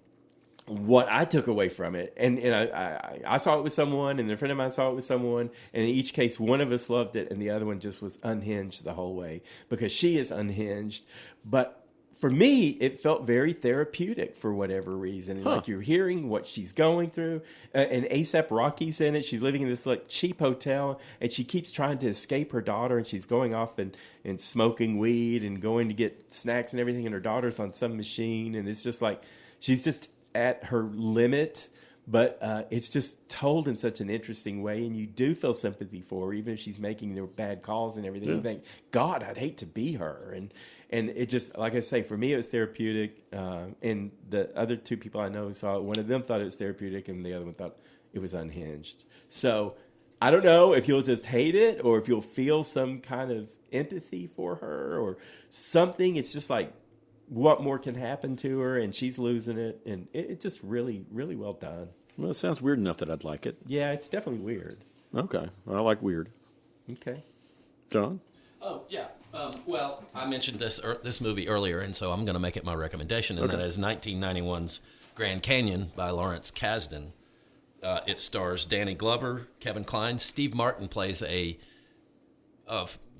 what I took away from it, and I saw it with someone, and a friend of mine saw it with someone, and in each case, one of us loved it, and the other one just was unhinged the whole way, because she is unhinged. But for me, it felt very therapeutic for whatever reason. And like, you're hearing what she's going through, and A$AP Rocky's in it. She's living in this like cheap hotel, and she keeps trying to escape her daughter, and she's going off and smoking weed and going to get snacks and everything, and her daughter's on some machine, and it's just like she's just at her limit, but it's just told in such an interesting way, and you do feel sympathy for her, even if she's making the bad calls and everything. You think, God, I'd hate to be her, and it just, like I say, for me it was therapeutic, and the other two people I know who saw it, one of them thought it was therapeutic, and the other one thought it was unhinged. So I don't know if you'll just hate it, or if you'll feel some kind of empathy for her or something. It's just like, what more can happen to her, and she's losing it, and it's just really, really well done. Well, it sounds weird enough that I'd like it. Yeah, it's definitely weird. Okay. Well, I like weird. Okay. John? Oh, yeah. Well, I mentioned this movie earlier, and so I'm going to make it my recommendation, and that is 1991's Grand Canyon by Lawrence Kasdan. It stars Danny Glover, Kevin Kline. Steve Martin plays a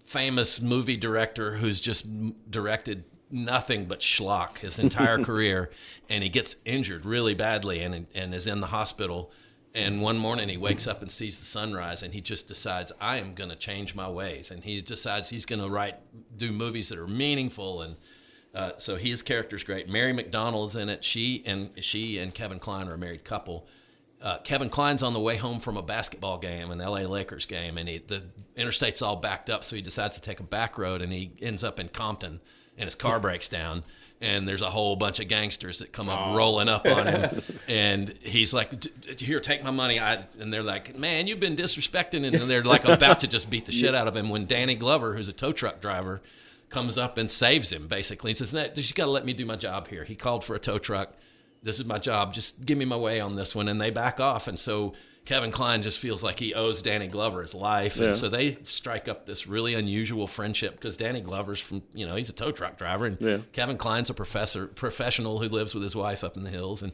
famous movie director who's just directed nothing but schlock his entire career, and he gets injured really badly and is in the hospital. And one morning he wakes up and sees the sunrise, and he just decides, I am going to change my ways. And he decides he's going to do movies that are meaningful. And so his character's great. Mary McDonnell's in it. She and Kevin Kline are a married couple. Kevin Kline's on the way home from a basketball game, an LA Lakers game, and the interstate's all backed up, so he decides to take a back road, and he ends up in Compton, and his car breaks down, and there's a whole bunch of gangsters that come up rolling up on him, and he's like, here, take my money. And they're like, man, you've been disrespecting, and they're like about to just beat the shit out of him when Danny Glover, who's a tow truck driver, comes up and saves him, basically. He says, you got to let me do my job here. He called for a tow truck. This is my job. Just give me my way on this one. And they back off, and so Kevin Kline just feels like he owes Danny Glover his life. And so they strike up this really unusual friendship, because Danny Glover's from, he's a tow truck driver, and Kevin Kline's a professional who lives with his wife up in the hills. And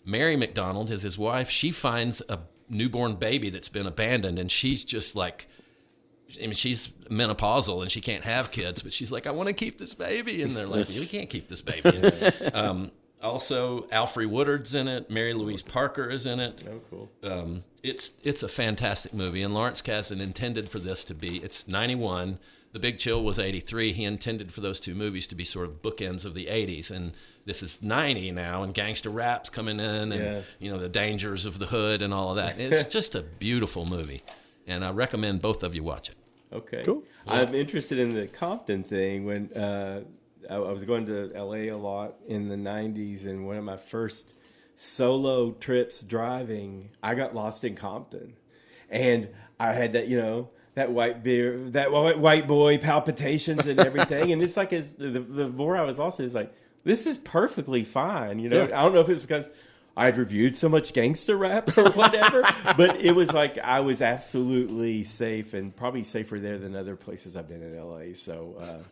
Mary McDonnell is his wife. She finds a newborn baby that's been abandoned, and she's just like, she's menopausal and she can't have kids, but she's like, I want to keep this baby. And they're like, we can't keep this baby. Also, Alfre Woodard's in it. Mary Louise Parker is in it. Oh, cool. It's a fantastic movie, and Lawrence Kasdan intended for this to be, it's 91. The Big Chill was 83. He intended for those two movies to be sort of bookends of the 80s, and this is 90 now, and gangster rap's coming in, and the dangers of the hood and all of that. It's just a beautiful movie, and I recommend both of you watch it. Okay. Cool. I'm interested in the Compton thing. When I was going to LA a lot in the 90s, and one of my first solo trips driving, I got lost in Compton. And I had that, that white beer, that white boy palpitations and everything. And it's like, the more I was lost, it's like, this is perfectly fine. I don't know if it's because I had reviewed so much gangster rap or whatever, but it was like I was absolutely safe and probably safer there than other places I've been in LA. So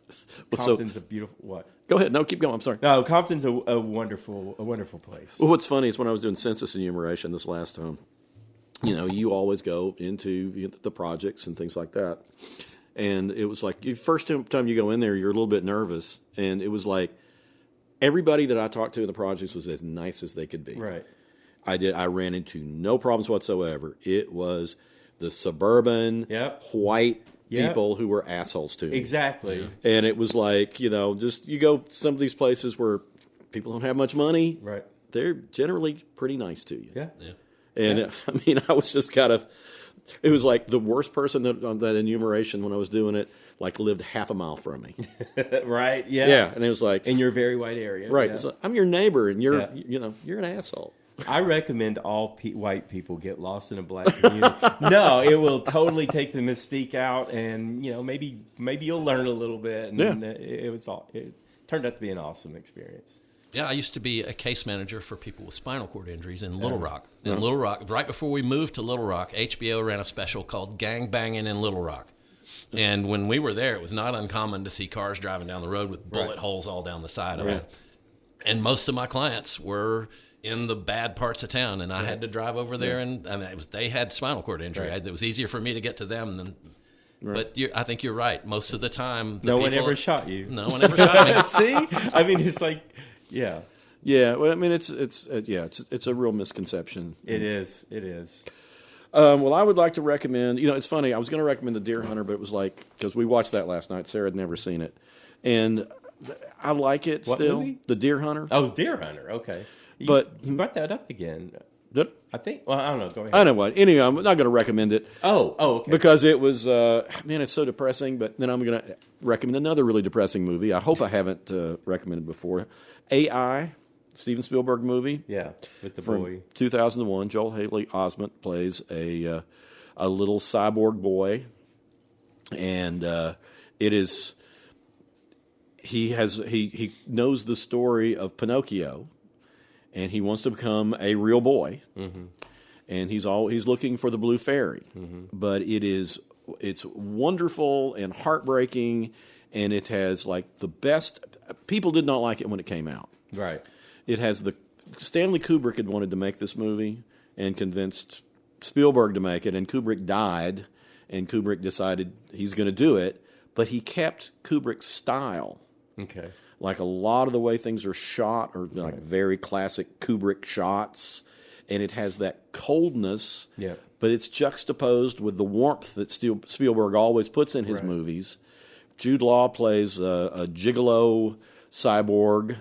Compton's a beautiful what? Go ahead. No, keep going. I'm sorry. No, Compton's a wonderful place. Well, what's funny is when I was doing census enumeration this last time, you always go into the projects and things like that. And it was like the first time you go in there, you're a little bit nervous. And it was like everybody that I talked to in the projects was as nice as they could be. Right. I ran into no problems whatsoever. It was the suburban white people who were assholes to me. Exactly. And it was like, just you go some of these places where people don't have much money. Right. They're generally pretty nice to you. Yeah. And I was just kind of, it was like the worst person on that enumeration when I was doing it, like lived half a mile from me. Right. Yeah. Yeah. And it was like, in your very white area. right. Yeah. So I'm your neighbor and you're an asshole. I recommend all white people get lost in a black community. No, it will totally take the mystique out, and maybe you'll learn a little bit. And it turned out to be an awesome experience. Yeah, I used to be a case manager for people with spinal cord injuries in Little Rock. In Little Rock, right before we moved to Little Rock, HBO ran a special called Gang Banging in Little Rock. And when we were there, it was not uncommon to see cars driving down the road with bullet holes all down the side of them. And most of my clients were in the bad parts of town, and I had to drive over there, and they had spinal cord injury. It was easier for me to get to them than. But I think you're right. Most of the time, no one ever shot you. No one ever shot me. See, I mean, it's like, yeah. Well, I mean, it's a real misconception. It is. It is. Well, I would like to recommend. It's funny. I was going to recommend The Deer Hunter, but it was like because we watched that last night. Sarah had never seen it, and I like it What still. movie? The Deer Hunter. Oh, Deer Hunter. Okay. But you brought that up again. I think. Well, I don't know. Go ahead. I know what. Anyway, I'm not going to recommend it. Oh, okay. Because it was, it's so depressing. But then I'm going to recommend another really depressing movie. I hope I haven't recommended before. AI, Steven Spielberg movie. Yeah, with the from boy. 2001. Joel Haley Osment plays a little cyborg boy, and it is. He knows the story of Pinocchio, and he wants to become a real boy. Mm-hmm. And he's looking for the blue fairy. Mm-hmm. But it's wonderful and heartbreaking, and it has like the best. People did not like it when it came out. Right. It has Stanley Kubrick had wanted to make this movie and convinced Spielberg to make it, and Kubrick died, and Kubrick decided he's going to do it, but he kept Kubrick's style. Okay. Like a lot of the way things are shot are like very classic Kubrick shots, and it has that coldness, but it's juxtaposed with the warmth that Spielberg always puts in his movies. Jude Law plays a gigolo cyborg,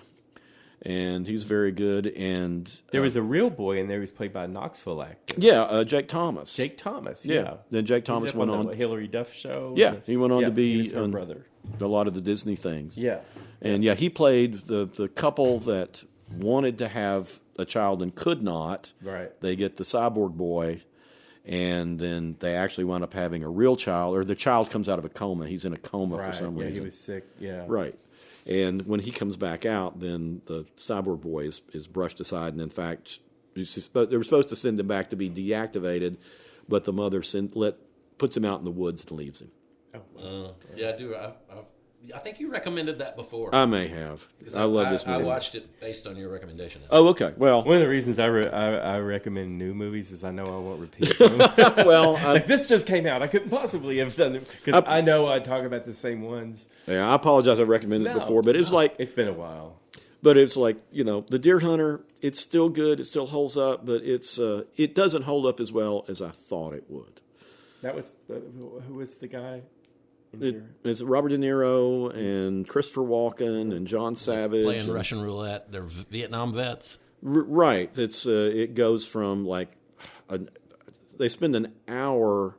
and he's very good. And there was a real boy in there who was played by a Knoxville actor. Yeah, Jake Thomas. Jake Thomas, yeah. Then Jake Thomas went on the Hillary Duff show. Yeah, he went on to be her brother. A lot of the Disney things. Yeah. And he played the couple that wanted to have a child and could not. Right. They get the cyborg boy, and then they actually wound up having a real child, or the child comes out of a coma. He's in a coma for some reason. Yeah, he was sick. Yeah. Right. And when he comes back out, then the cyborg boy is brushed aside, and in fact, they were supposed to send him back to be deactivated, but the mother puts him out in the woods and leaves him. Yeah, I do. I think you recommended that before. I may have. I love this movie. I watched it based on your recommendation. Oh, okay. Well, one of the reasons I recommend new movies is I know I won't repeat them. Well, like this just came out. I couldn't possibly have done it because I know I talk about the same ones. Yeah, I apologize. I've recommended it before, but it was like it's been a while. But it's like The Deer Hunter. It's still good. It still holds up, but it doesn't hold up as well as I thought it would. That was who was the guy? It's Robert De Niro and Christopher Walken and John Savage playing Russian roulette. They're Vietnam vets, right? It goes from they spend an hour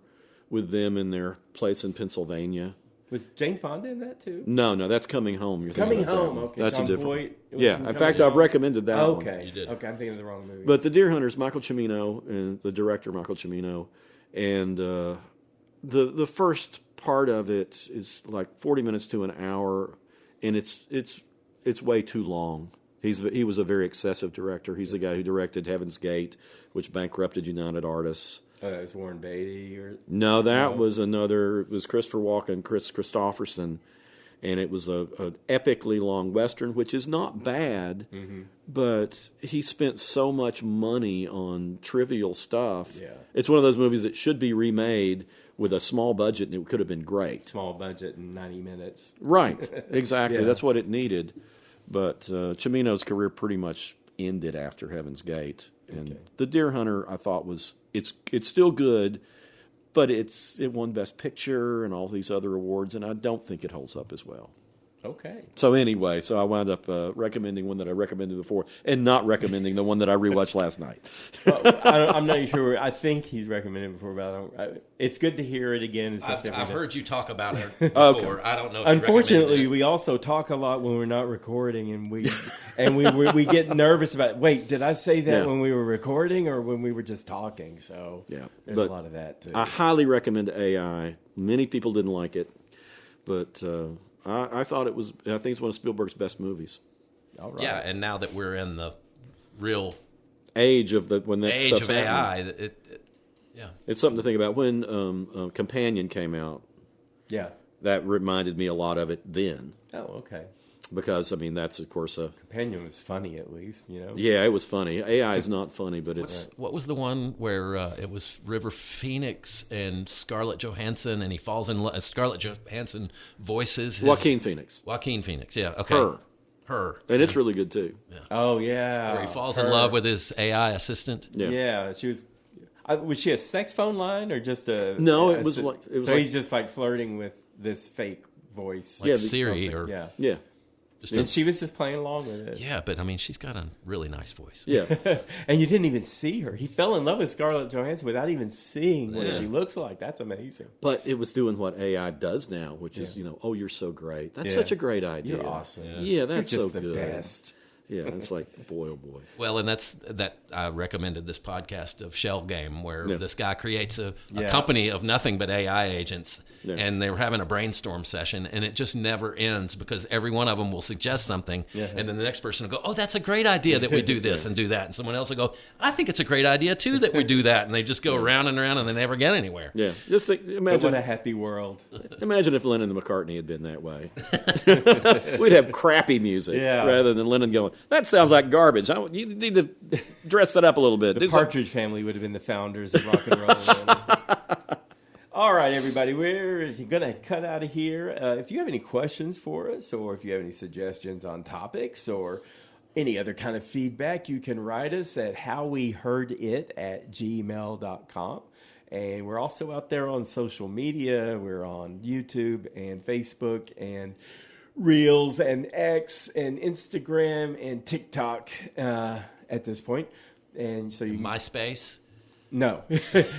with them in their place in Pennsylvania. Was Jane Fonda in that too? No, that's Coming Home. Coming Home. Okay, that's John a different. Voight, in fact, I've recommended that. Okay, one. You did. Okay, I'm thinking of the wrong movie. But The Deer Hunter is Michael Cimino and the director Michael Cimino, and the first part of it is like 40 minutes to an hour, and it's way too long. He was a very excessive director. He's the guy who directed Heaven's Gate, which bankrupted United Artists. Oh, that was Warren Beatty? No, that was another. It was Christopher Walken, Chris Christopherson, and it was a epically long Western, which is not bad, but he spent so much money on trivial stuff. Yeah. It's one of those movies that should be remade with a small budget, and it could have been great. Small budget in 90 minutes. Right, exactly. Yeah. That's what it needed. But Cimino's career pretty much ended after Heaven's Gate. And The Deer Hunter, I thought, it's still good, but it won Best Picture and all these other awards, and I don't think it holds up as well. Okay. So anyway, I wound up recommending one that I recommended before and not recommending the one that I rewatched last night. Well, I'm not sure. I think he's recommended before, but it's good to hear it again. I've heard you talk about it before. I don't know if Unfortunately, we also talk a lot when we're not recording, and we get nervous about, wait, did I say that when we were recording or when we were just talking? So there's a lot of that, too. I highly recommend AI. Many people didn't like it, but... I thought it was. I think it's one of Spielberg's best movies. All right. Yeah, and now that we're in the real age of when that age stuff's of AI, happening, yeah, it's something to think about. When Companion came out, that reminded me a lot of it then. Oh, okay. Because that's of course a Companion was funny, at least, Yeah, it was funny. AI is not funny, but it's. What was the one where it was River Phoenix and Scarlett Johansson, and he falls in love? Scarlett Johansson voices his, Joaquin Phoenix. Joaquin Phoenix, yeah, okay. Her, and it's really good too. Yeah. Oh yeah, where he falls in love with his AI assistant. Yeah, she was. Was she a sex phone line or just a? No, it was so like. It was so he's just like flirting with this fake voice, like Siri or yeah. Just and she was just playing along with it. Yeah, but she's got a really nice voice. Yeah. And you didn't even see her. He fell in love with Scarlett Johansson without even seeing what she looks like. That's amazing. But it was doing what AI does now, which is, oh, you're so great. That's such a great idea. You're awesome. Yeah, that's you're just so the good. best. Yeah, it's like, boy, oh boy. Well, and that I recommended this podcast of Shell Game, where this guy creates a company of nothing but AI agents, and they were having a brainstorm session, and it just never ends because every one of them will suggest something, and then the next person will go, oh, that's a great idea that we do this and do that, and someone else will go, I think it's a great idea too that we do that, and they just go around and around and they never get anywhere. Yeah, just imagine what a happy world. Imagine if Lennon and McCartney had been that way. We'd have crappy music rather than Lennon going, that sounds like garbage. You need to dress that up a little bit. The Partridge Family would have been the founders of rock and roll. All right, everybody, we're going to cut out of here. If you have any questions for us, or if you have any suggestions on topics, or any other kind of feedback, you can write us at howweheardit@gmail.com. And we're also out there on social media. We're on YouTube and Facebook and Reels and X and Instagram and TikTok at this point. And so you MySpace? No.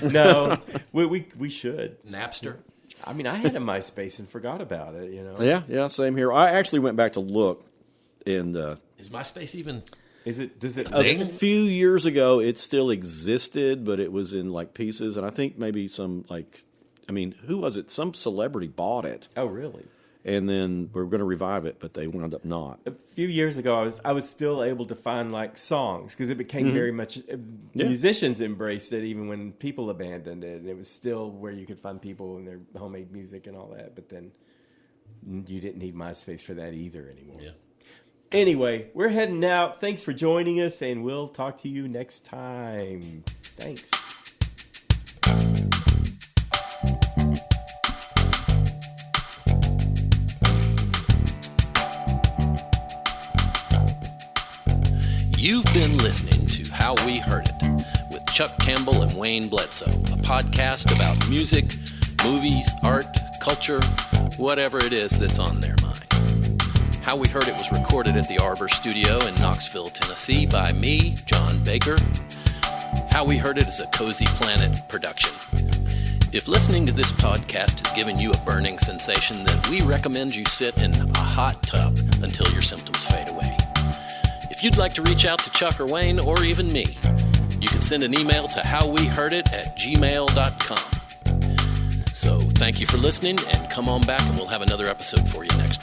No. We should. Napster? I mean, I had a MySpace and forgot about it, Yeah, same here. I actually went back to look, and is MySpace even? Does it? A few years ago, it still existed, but it was in like pieces, and I think maybe some who was it? Some celebrity bought it. Oh, really? And then we were going to revive it, but they wound up not. A few years ago, I was still able to find like songs because it became very much musicians embraced it even when people abandoned it. And it was still where you could find people and their homemade music and all that. But then you didn't need MySpace for that either anymore. Yeah. Anyway, we're heading out. Thanks for joining us, and we'll talk to you next time. Thanks. You've been listening to How We Heard It with Chuck Campbell and Wayne Bledsoe, a podcast about music, movies, art, culture, whatever it is that's on their mind. How We Heard It was recorded at the Arbor Studio in Knoxville, Tennessee by me, John Baker. How We Heard It is a Cozy Planet production. If listening to this podcast has given you a burning sensation, then we recommend you sit in a hot tub until your symptoms fade away. If you'd like to reach out to Chuck or Wayne or even me, you can send an email to howweheardit@gmail.com. So thank you for listening, and come on back and we'll have another episode for you next week.